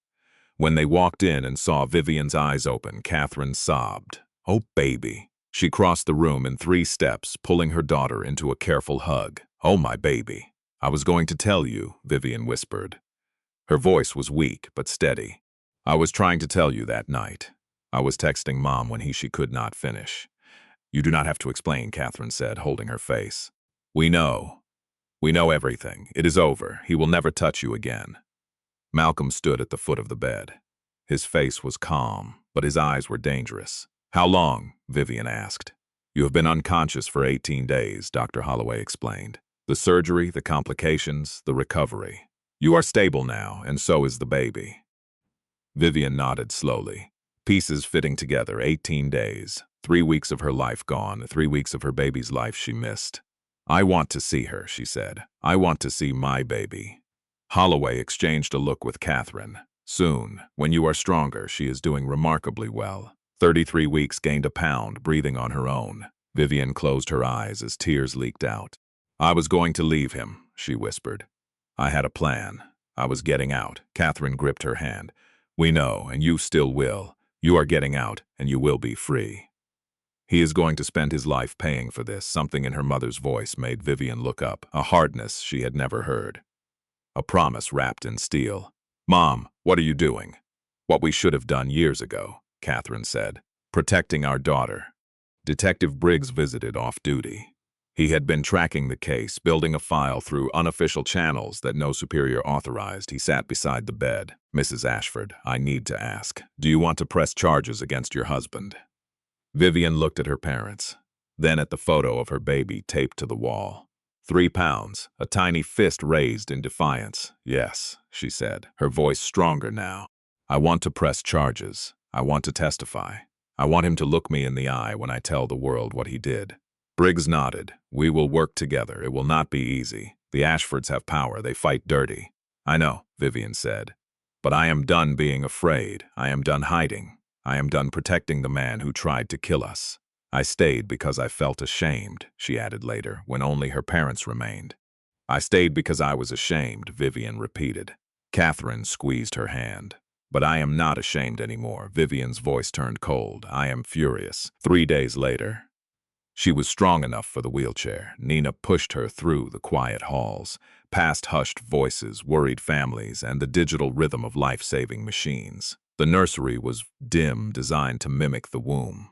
Speaker 2: When they walked in and saw Vivian's eyes open, Catherine sobbed. Oh, baby. She crossed the room in 3 steps, pulling her daughter into a careful hug. Oh, my baby. I was going to tell you, Vivian whispered. Her voice was weak but steady. I was trying to tell you that night. I was texting Mom when she could not finish. You do not have to explain, Catherine said, holding her face. We know. We know everything. It is over. He will never touch you again. Malcolm stood at the foot of the bed. His face was calm, but his eyes were dangerous. How long? Vivian asked. You have been unconscious for 18 days, Dr. Holloway explained. The surgery, the complications, the recovery. You are stable now, and so is the baby. Vivian nodded slowly. Pieces fitting together, 18 days. 3 weeks of her life gone, 3 weeks of her baby's life she missed. I want to see her, she said. I want to see my baby. Holloway exchanged a look with Catherine. Soon, when you are stronger, she is doing remarkably well. 33 weeks, gained a pound, breathing on her own. Vivian closed her eyes as tears leaked out. I was going to leave him, she whispered. I had a plan. I was getting out. Catherine gripped her hand. We know, and you still will. You are getting out, and you will be free. He is going to spend his life paying for this. Something in her mother's voice made Vivian look up, a hardness she had never heard. A promise wrapped in steel. Mom, what are you doing? What we should have done years ago, Catherine said. Protecting our daughter. Detective Briggs visited off-duty. He had been tracking the case, building a file through unofficial channels that no superior authorized. He sat beside the bed. Mrs. Ashford, I need to ask, do you want to press charges against your husband? Vivian looked at her parents, then at the photo of her baby taped to the wall. 3 pounds, a tiny fist raised in defiance. Yes, she said, her voice stronger now. I want to press charges. I want to testify. I want him to look me in the eye when I tell the world what he did. Briggs nodded. We will work together. It will not be easy. The Ashfords have power. They fight dirty. I know, Vivian said. But I am done being afraid. I am done hiding. I am done protecting the man who tried to kill us. I stayed because I felt ashamed, she added later, when only her parents remained. I stayed because I was ashamed, Vivian repeated. Catherine squeezed her hand. But I am not ashamed anymore. Vivian's voice turned cold. I am furious. 3 days later. She was strong enough for the wheelchair. Nina pushed her through the quiet halls, past hushed voices, worried families, and the digital rhythm of life-saving machines. The nursery was dim, designed to mimic the womb.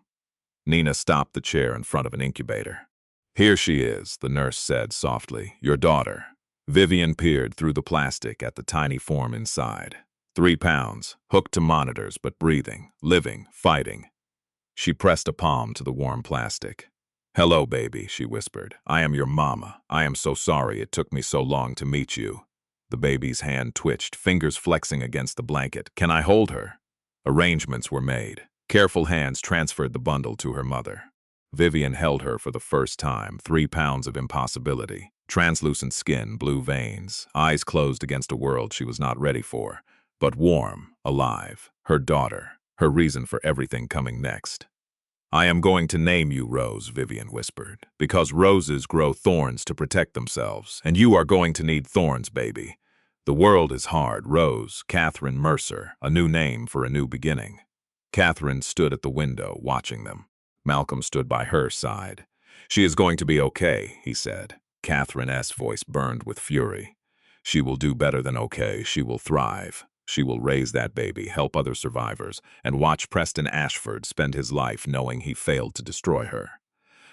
Speaker 2: Nina stopped the chair in front of an incubator. "Here she is," the nurse said softly, "your daughter." Vivian peered through the plastic at the tiny form inside. 3 pounds, hooked to monitors but breathing, living, fighting. She pressed a palm to the warm plastic. "Hello, baby," she whispered. "I am your mama. I am so sorry it took me so long to meet you." The baby's hand twitched, fingers flexing against the blanket. "Can I hold her?" Arrangements were made. Careful hands transferred the bundle to her mother. Vivian held her for the first time, 3 pounds of impossibility. Translucent skin, blue veins, eyes closed against a world she was not ready for, but warm, alive. Her daughter, her reason for everything coming next. "I am going to name you Rose," Vivian whispered, "because roses grow thorns to protect themselves, and you are going to need thorns, baby. The world is hard. Rose, Catherine Mercer, a new name for a new beginning." Catherine stood at the window, watching them. Malcolm stood by her side. "She is going to be okay," he said. Catherine's voice burned with fury. "She will do better than okay. She will thrive. She will raise that baby, help other survivors, and watch Preston Ashford spend his life knowing he failed to destroy her."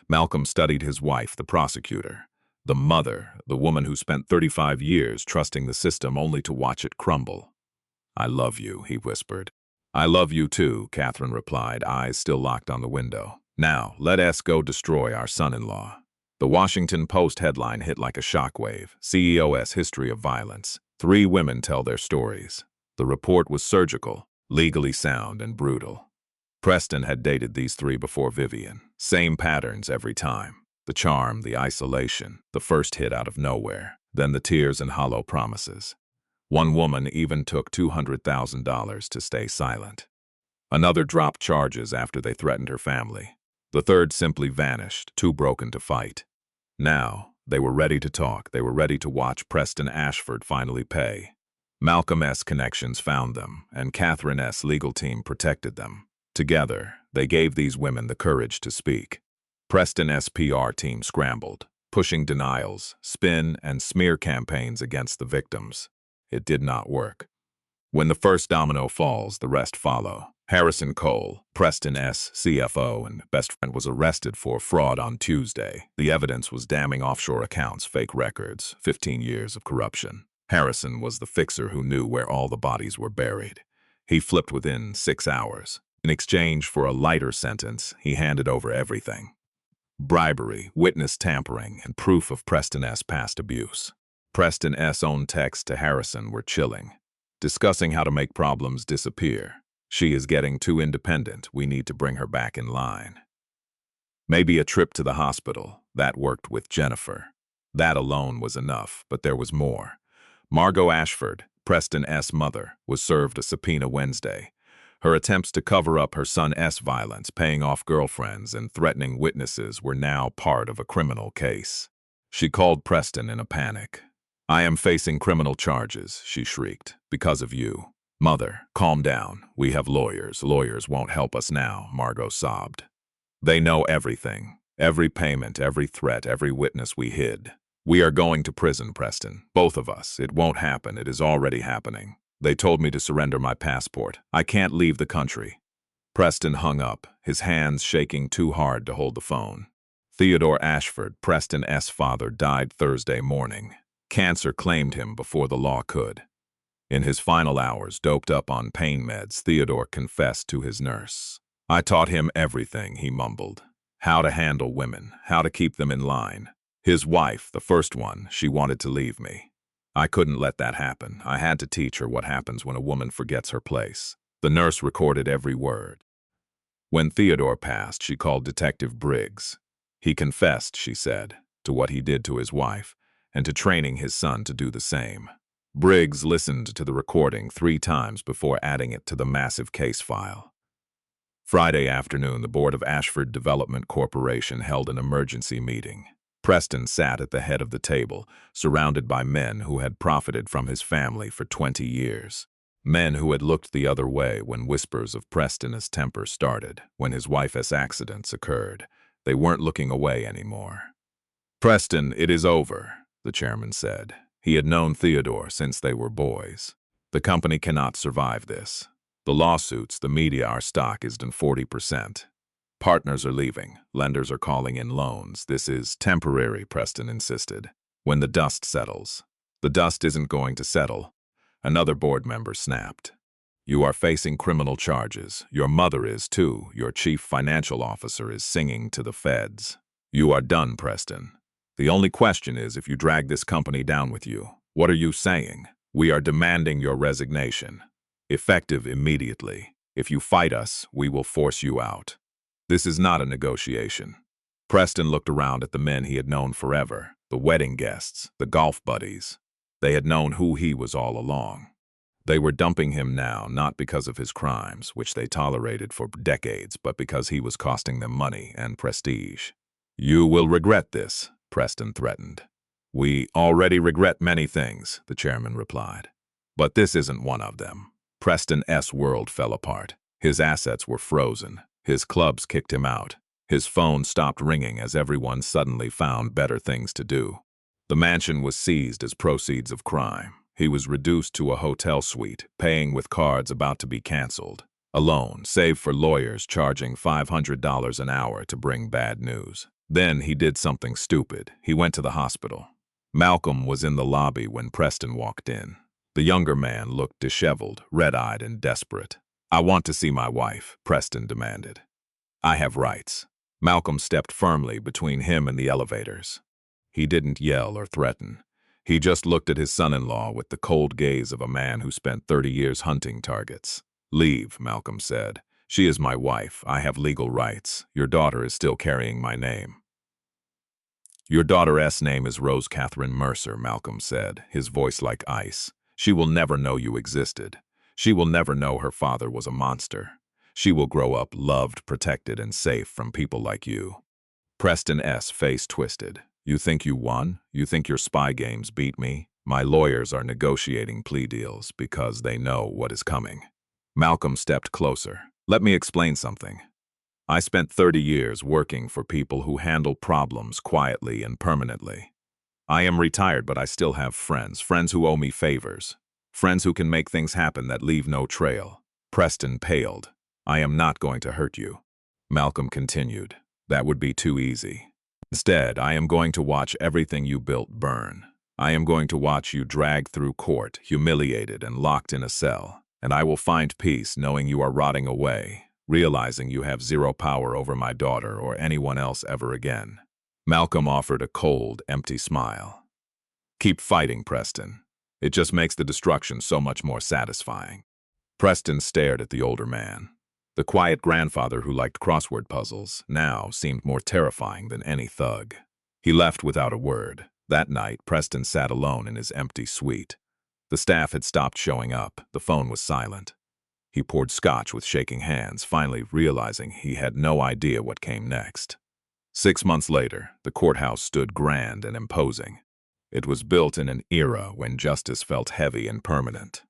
Speaker 2: Malcolm studied his wife, the prosecutor. The mother, the woman who spent 35 years trusting the system only to watch it crumble. "I love you," he whispered. "I love you too," Catherine replied, eyes still locked on the window. "Now, let us go destroy our son-in-law." The Washington Post headline hit like a shockwave. CEO's history of violence. 3 women tell their stories. The report was surgical, legally sound, and brutal. Preston had dated these 3 before Vivian. Same patterns every time. The charm, the isolation, the first hit out of nowhere, then the tears and hollow promises. One woman even took $200,000 to stay silent. Another dropped charges after they threatened her family. The third simply vanished, too broken to fight. Now, they were ready to talk. They were ready to watch Preston Ashford finally pay. Malcolm's connections found them, and Catherine's legal team protected them. Together, they gave these women the courage to speak. Preston's PR team scrambled, pushing denials, spin, and smear campaigns against the victims. It did not work. When the first domino falls, the rest follow. Harrison Cole, Preston's CFO and best friend, was arrested for fraud on Tuesday. The evidence was damning: offshore accounts, fake records, 15 years of corruption. Harrison was the fixer who knew where all the bodies were buried. He flipped within 6 hours. In exchange for a lighter sentence, he handed over everything: bribery, witness tampering, and proof of Preston's past abuse. Preston's own texts to Harrison were chilling, discussing how to make problems disappear. "She is getting too independent. We need to bring her back in line." Maybe a trip to the hospital. That worked with Jennifer. That alone was enough, but there was more. Margot Ashford, Preston's mother, was served a subpoena Wednesday. Her attempts to cover up her son's violence, paying off girlfriends, and threatening witnesses were now part of a criminal case. She called Preston in a panic. "I am facing criminal charges," she shrieked, "because of you." "Mother, calm down. We have lawyers. Lawyers won't help us now," Margot sobbed. "They know everything. Every payment, every threat, every witness we hid. We are going to prison, Preston. Both of us. It won't happen. It is already happening. They told me to surrender my passport. I can't leave the country." Preston hung up, his hands shaking too hard to hold the phone. Theodore Ashford, Preston's father, died Thursday morning. Cancer claimed him before the law could. In his final hours, doped up on pain meds, Theodore confessed to his nurse. "I taught him everything," he mumbled. "How to handle women, how to keep them in line. His wife, the first one, she wanted to leave me. I couldn't let that happen. I had to teach her what happens when a woman forgets her place." The nurse recorded every word. When Theodore passed, she called Detective Briggs. "He confessed," she said, "to what he did to his wife, and to training his son to do the same." Briggs listened to the recording 3 times before adding it to the massive case file. Friday afternoon, the board of Ashford Development Corporation held an emergency meeting. Preston sat at the head of the table, surrounded by men who had profited from his family for 20 years. Men who had looked the other way when whispers of Preston's temper started, when his wife's accidents occurred. They weren't looking away anymore. "Preston, it is over," the chairman said. He had known Theodore since they were boys. "The company cannot survive this. The lawsuits, the media, our stock is down 40%. Partners are leaving. Lenders are calling in loans. This is temporary, Preston insisted. When the dust settles. The dust isn't going to settle. Another board member snapped. You are facing criminal charges. Your mother is too. Your chief financial officer is singing to the feds. You are done, Preston. The only question is if you drag this company down with you. What are you saying? We are demanding your resignation. Effective immediately. If you fight us, we will force you out. This is not a negotiation. Preston looked around at the men he had known forever, the wedding guests, the golf buddies. They had known who he was all along. They were dumping him now, not because of his crimes, which they tolerated for decades, but because he was costing them money and prestige. You will regret this, Preston threatened. We already regret many things, the chairman replied. But this isn't one of them. Preston's world fell apart. His assets were frozen. His clubs kicked him out. His phone stopped ringing as everyone suddenly found better things to do. The mansion was seized as proceeds of crime. He was reduced to a hotel suite, paying with cards about to be canceled. A loan, save for lawyers charging $500 an hour to bring bad news. Then he did something stupid. He went to the hospital. Malcolm was in the lobby when Preston walked in. The younger man looked disheveled, red-eyed, and desperate. I want to see my wife, Preston demanded. I have rights. Malcolm stepped firmly between him and the elevators. He didn't yell or threaten. He just looked at his son-in-law with the cold gaze of a man who spent 30 years hunting targets. Leave, Malcolm said. She is my wife. I have legal rights. Your daughter is still carrying my name. Your daughter's name is Rose Catherine Mercer, Malcolm said, his voice like ice. She will never know you existed. She will never know her father was a monster. She will grow up loved, protected, and safe from people like you. Preston's face twisted. You think you won? You think your spy games beat me? My lawyers are negotiating plea deals because they know what is coming. Malcolm stepped closer. Let me explain something. I spent 30 years working for people who handle problems quietly and permanently. I am retired, but I still have friends who owe me favors, friends who can make things happen that leave no trail. Preston paled. I am not going to hurt you. Malcolm continued. That would be too easy. Instead, I am going to watch everything you built burn. I am going to watch you dragged through court, humiliated and locked in a cell. And I will find peace knowing you are rotting away, realizing you have zero power over my daughter or anyone else ever again. Malcolm offered a cold, empty smile. Keep fighting, Preston. It just makes the destruction so much more satisfying. Preston stared at the older man. The quiet grandfather who liked crossword puzzles now seemed more terrifying than any thug. He left without a word. That night, Preston sat alone in his empty suite. The staff had stopped showing up. The phone was silent. He poured scotch with shaking hands, finally realizing he had no idea what came next. 6 months later, the courthouse stood grand and imposing. It was built in an era when justice felt heavy and permanent.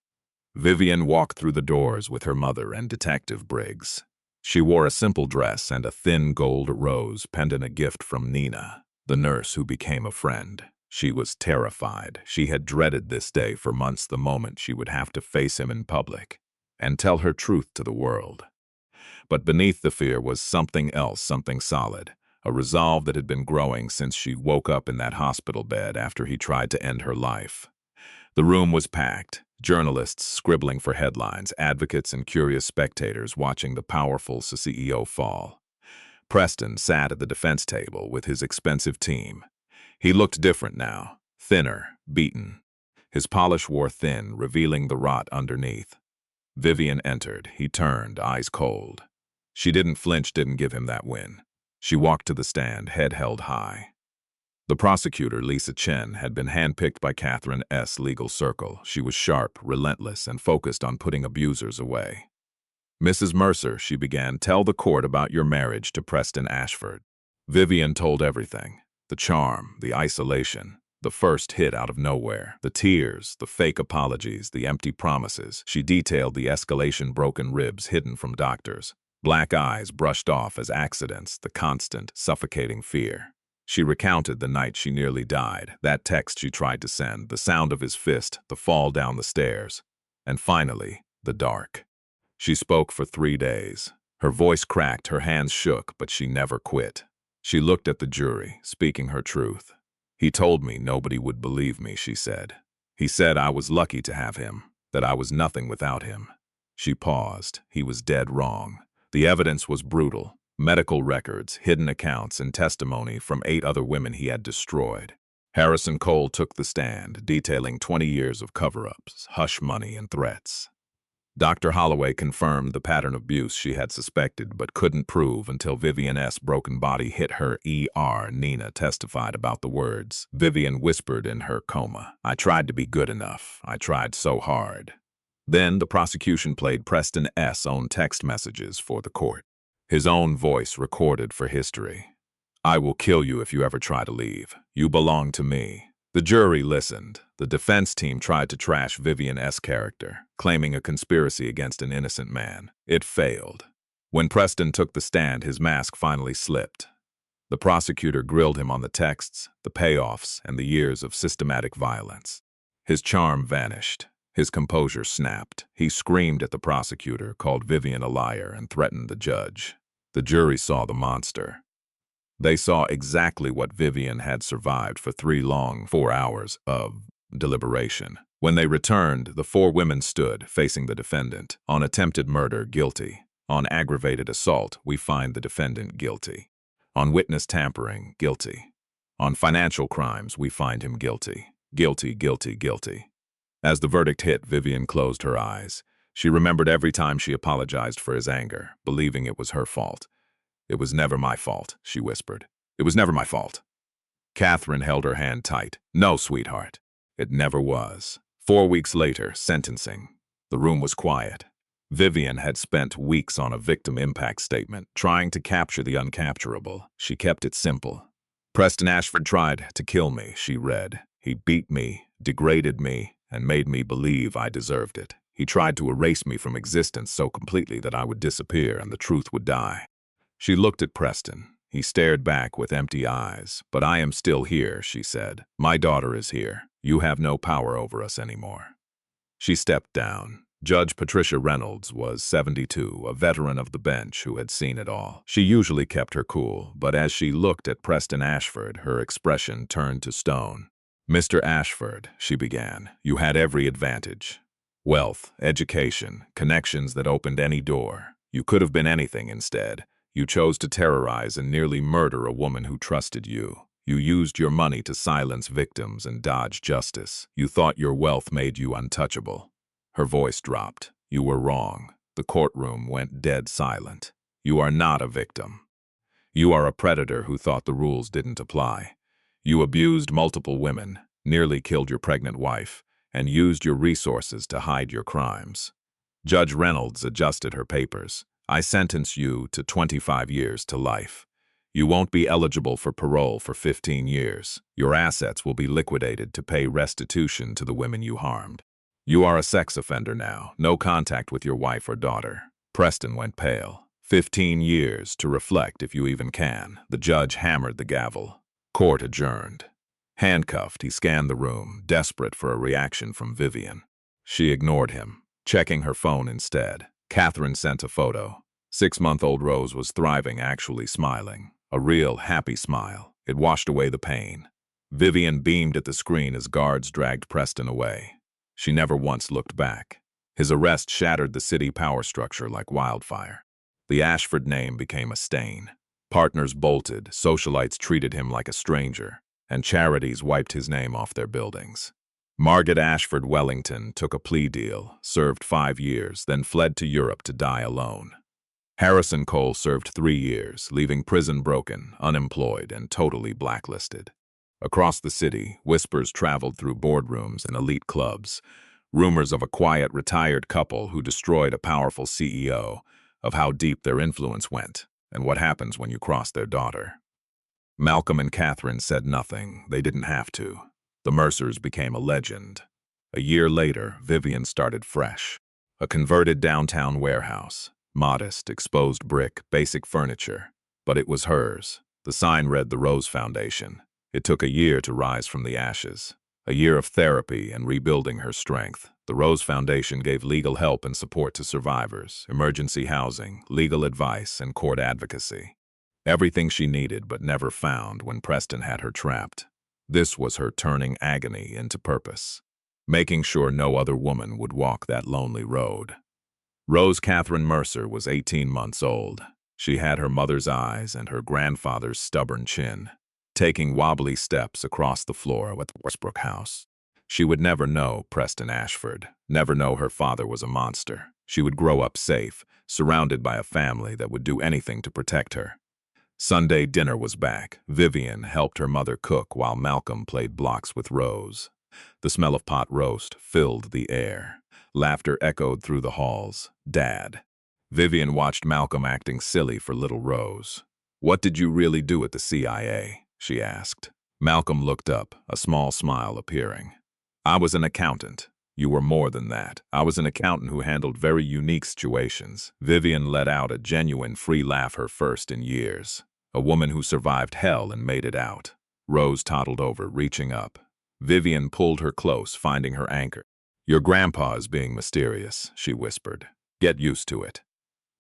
Speaker 2: Vivian walked through the doors with her mother and Detective Briggs. She wore a simple dress and a thin gold rose pendant, a gift from Nina, the nurse who became a friend. She was terrified. She had dreaded this day for months, the moment she would have to face him in public and tell her truth to the world. But beneath the fear was something else, something solid, a resolve that had been growing since she woke up in that hospital bed after he tried to end her life. The room was packed, journalists scribbling for headlines, advocates and curious spectators watching the powerful CEO fall. Preston sat at the defense table with his expensive team. He looked different now, thinner, beaten. His polish wore thin, revealing the rot underneath. Vivian entered. He turned, eyes cold. She didn't flinch, didn't give him that win. She walked to the stand, head held high. The prosecutor, Lisa Chen, had been handpicked by Catherine's legal circle. She was sharp, relentless, and focused on putting abusers away. Mrs. Mercer, she began, tell the court about your marriage to Preston Ashford. Vivian told everything. The charm, the isolation, the first hit out of nowhere, the tears, the fake apologies, the empty promises. She detailed the escalation, broken ribs hidden from doctors, black eyes brushed off as accidents, the constant, suffocating fear. She recounted the night she nearly died, that text she tried to send, the sound of his fist, the fall down the stairs, and finally, the dark. She spoke for 3 days. Her voice cracked, her hands shook, but she never quit. She looked at the jury, speaking her truth. "He told me nobody would believe me," she said. "He said I was lucky to have him, that I was nothing without him." She paused. He was dead wrong. The evidence was brutal. Medical records, hidden accounts, and testimony from 8 other women he had destroyed. Harrison Cole took the stand, detailing 20 years of cover-ups, hush money, and threats. Dr. Holloway confirmed the pattern of abuse she had suspected but couldn't prove until Vivian S.'s broken body hit her ER. Nina testified about the words. Vivian whispered in her coma, "I tried to be good enough. I tried so hard." Then the prosecution played Preston S.'s own text messages for the court. His own voice recorded for history. "I will kill you if you ever try to leave. You belong to me." The jury listened. The defense team tried to trash Vivian S.'s character, claiming a conspiracy against an innocent man. It failed. When Preston took the stand, his mask finally slipped. The prosecutor grilled him on the texts, the payoffs, and the years of systematic violence. His charm vanished. His composure snapped. He screamed at the prosecutor, called Vivian a liar, and threatened the judge. The jury saw the monster. They saw exactly what Vivian had survived for 3 long 4 hours of deliberation. When they returned, the 4 women stood, facing the defendant. On attempted murder, guilty. On aggravated assault, we find the defendant guilty. On witness tampering, guilty. On financial crimes, we find him guilty. Guilty, guilty, guilty. As the verdict hit, Vivian closed her eyes. She remembered every time she apologized for his anger, believing it was her fault. "It was never my fault," she whispered. "It was never my fault." Catherine held her hand tight. "No, sweetheart. It never was." 4 weeks later, sentencing. The room was quiet. Vivian had spent weeks on a victim impact statement, trying to capture the uncapturable. She kept it simple. "Preston Ashford tried to kill me," she read. "He beat me, degraded me, and made me believe I deserved it. He tried to erase me from existence so completely that I would disappear and the truth would die." She looked at Preston. He stared back with empty eyes. "But I am still here," she said. "My daughter is here. You have no power over us anymore." She stepped down. Judge Patricia Reynolds was 72, a veteran of the bench who had seen it all. She usually kept her cool, but as she looked at Preston Ashford, her expression turned to stone. "Mr. Ashford," she began, "you had every advantage. Wealth, education, connections that opened any door. You could have been anything instead. You chose to terrorize and nearly murder a woman who trusted you. You used your money to silence victims and dodge justice. You thought your wealth made you untouchable." Her voice dropped. "You were wrong." The courtroom went dead silent. "You are not a victim. You are a predator who thought the rules didn't apply. You abused multiple women, nearly killed your pregnant wife, and used your resources to hide your crimes." Judge Reynolds adjusted her papers. "I sentence you to 25 years to life. You won't be eligible for parole for 15 years. Your assets will be liquidated to pay restitution to the women you harmed. You are a sex offender now, no contact with your wife or daughter." Preston went pale. 15 years to reflect if you even can." The judge hammered the gavel. Court adjourned. Handcuffed, he scanned the room, desperate for a reaction from Vivian. She ignored him, checking her phone instead. Catherine sent a photo. 6-month-old Rose was thriving, actually smiling. A real, happy smile. It washed away the pain. Vivian beamed at the screen as guards dragged Preston away. She never once looked back. His arrest shattered the city power structure like wildfire. The Ashford name became a stain. Partners bolted, socialites treated him like a stranger, and charities wiped his name off their buildings. Margaret Ashford Wellington took a plea deal, served 5 years, then fled to Europe to die alone. Harrison Cole served 3 years, leaving prison broken, unemployed, and totally blacklisted. Across the city, whispers traveled through boardrooms and elite clubs, rumors of a quiet, retired couple who destroyed a powerful CEO, of how deep their influence went, and what happens when you cross their daughter. Malcolm and Catherine said nothing. They didn't have to. The Mercers became a legend. A year later, Vivian started fresh. A converted downtown warehouse. Modest, exposed brick, basic furniture. But it was hers. The sign read the Rose Foundation. It took a year to rise from the ashes. A year of therapy and rebuilding her strength. The Rose Foundation gave legal help and support to survivors, emergency housing, legal advice, and court advocacy. Everything she needed but never found when Preston had her trapped. This was her turning agony into purpose, making sure no other woman would walk that lonely road. Rose Catherine Mercer was 18 months old. She had her mother's eyes and her grandfather's stubborn chin, taking wobbly steps across the floor at the Westbrook house. She would never know Preston Ashford, never know her father was a monster. She would grow up safe, surrounded by a family that would do anything to protect her. Sunday dinner was back. Vivian helped her mother cook while Malcolm played blocks with Rose. The smell of pot roast filled the air. Laughter echoed through the halls. Dad. Vivian watched Malcolm acting silly for little Rose. "What did you really do at the CIA?" she asked. Malcolm looked up, a small smile appearing. "I was an accountant." "You were more than that. I was an accountant who handled very unique situations." Vivian let out a genuine free laugh, her first in years. A woman who survived hell and made it out. Rose toddled over, reaching up. Vivian pulled her close, finding her anchor. "Your grandpa is being mysterious," she whispered. "Get used to it."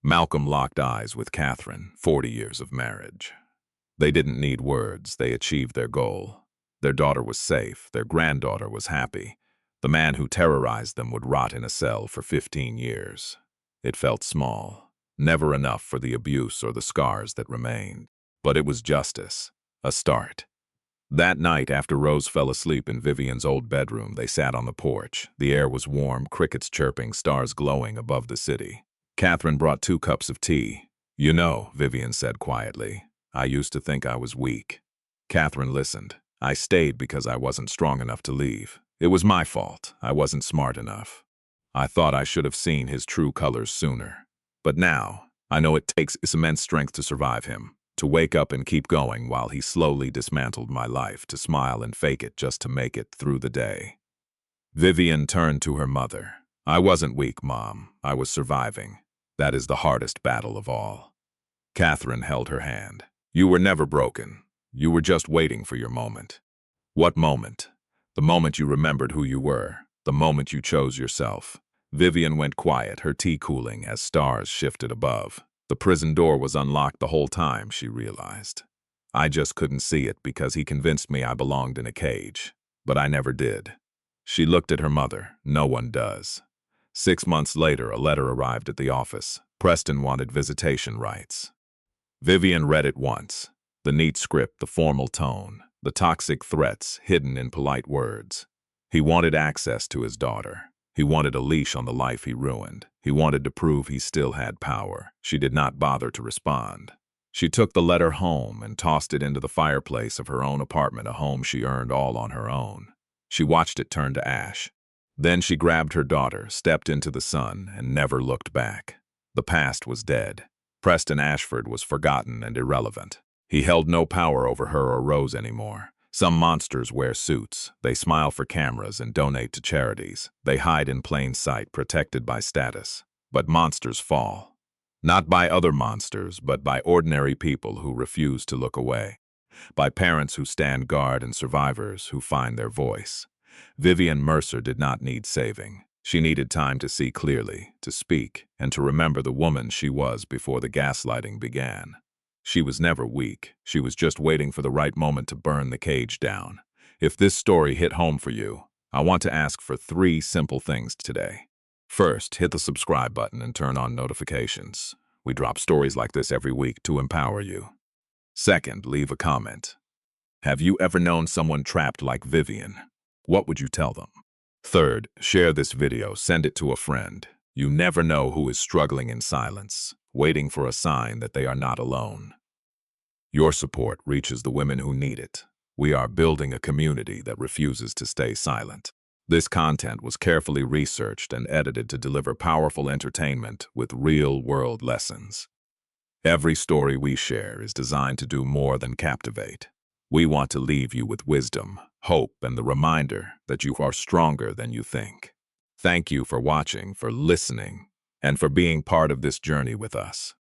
Speaker 2: Malcolm locked eyes with Catherine, 40 years of marriage. They didn't need words, they achieved their goal. Their daughter was safe, their granddaughter was happy. The man who terrorized them would rot in a cell for 15 years. It felt small, never enough for the abuse or the scars that remained. But it was justice, a start. That night, after Rose fell asleep in Vivian's old bedroom, they sat on the porch. The air was warm, crickets chirping, stars glowing above the city. Catherine brought 2 cups of tea. "You know," Vivian said quietly, "I used to think I was weak." Catherine listened. "I stayed because I wasn't strong enough to leave. It was my fault. I wasn't smart enough. I thought I should have seen his true colors sooner. But now, I know it takes immense strength to survive him, to wake up and keep going while he slowly dismantled my life, to smile and fake it just to make it through the day." Vivian turned to her mother. "I wasn't weak, Mom. I was surviving. That is the hardest battle of all." Catherine held her hand. "You were never broken. You were just waiting for your moment." "What moment?" "The moment you remembered who you were. The moment you chose yourself." Vivian went quiet, her tea cooling as stars shifted above. The prison door was unlocked the whole time, she realized. I just couldn't see it because he convinced me I belonged in a cage. But I never did. She looked at her mother. No one does. 6 months later, a letter arrived at the office. Preston wanted visitation rights. Vivian read it once. The neat script, the formal tone, the toxic threats hidden in polite words. He wanted access to his daughter. He wanted a leash on the life he ruined. He wanted to prove he still had power. She did not bother to respond. She took the letter home and tossed it into the fireplace of her own apartment, a home she earned all on her own. She watched it turn to ash. Then she grabbed her daughter, stepped into the sun, and never looked back. The past was dead. Preston Ashford was forgotten and irrelevant. He held no power over her or Rose anymore. Some monsters wear suits. They smile for cameras and donate to charities. They hide in plain sight, protected by status. But monsters fall. Not by other monsters, but by ordinary people who refuse to look away. By parents who stand guard and survivors who find their voice. Vivian Mercer did not need saving. She needed time to see clearly, to speak, and to remember the woman she was before the gaslighting began. She was never weak. She was just waiting for the right moment to burn the cage down. If this story hit home for you, I want to ask for 3 simple things today. First, hit the subscribe button and turn on notifications. We drop stories like this every week to empower you. Second, leave a comment. Have you ever known someone trapped like Vivian? What would you tell them? Third, share this video, send it to a friend. You never know who is struggling in silence, waiting for a sign that they are not alone. Your support reaches the women who need it. We are building a community that refuses to stay silent. This content was carefully researched and edited to deliver powerful entertainment with real-world lessons. Every story we share is designed to do more than captivate. We want to leave you with wisdom, hope, and the reminder that you are stronger than you think. Thank you for watching, for listening, and for being part of this journey with us.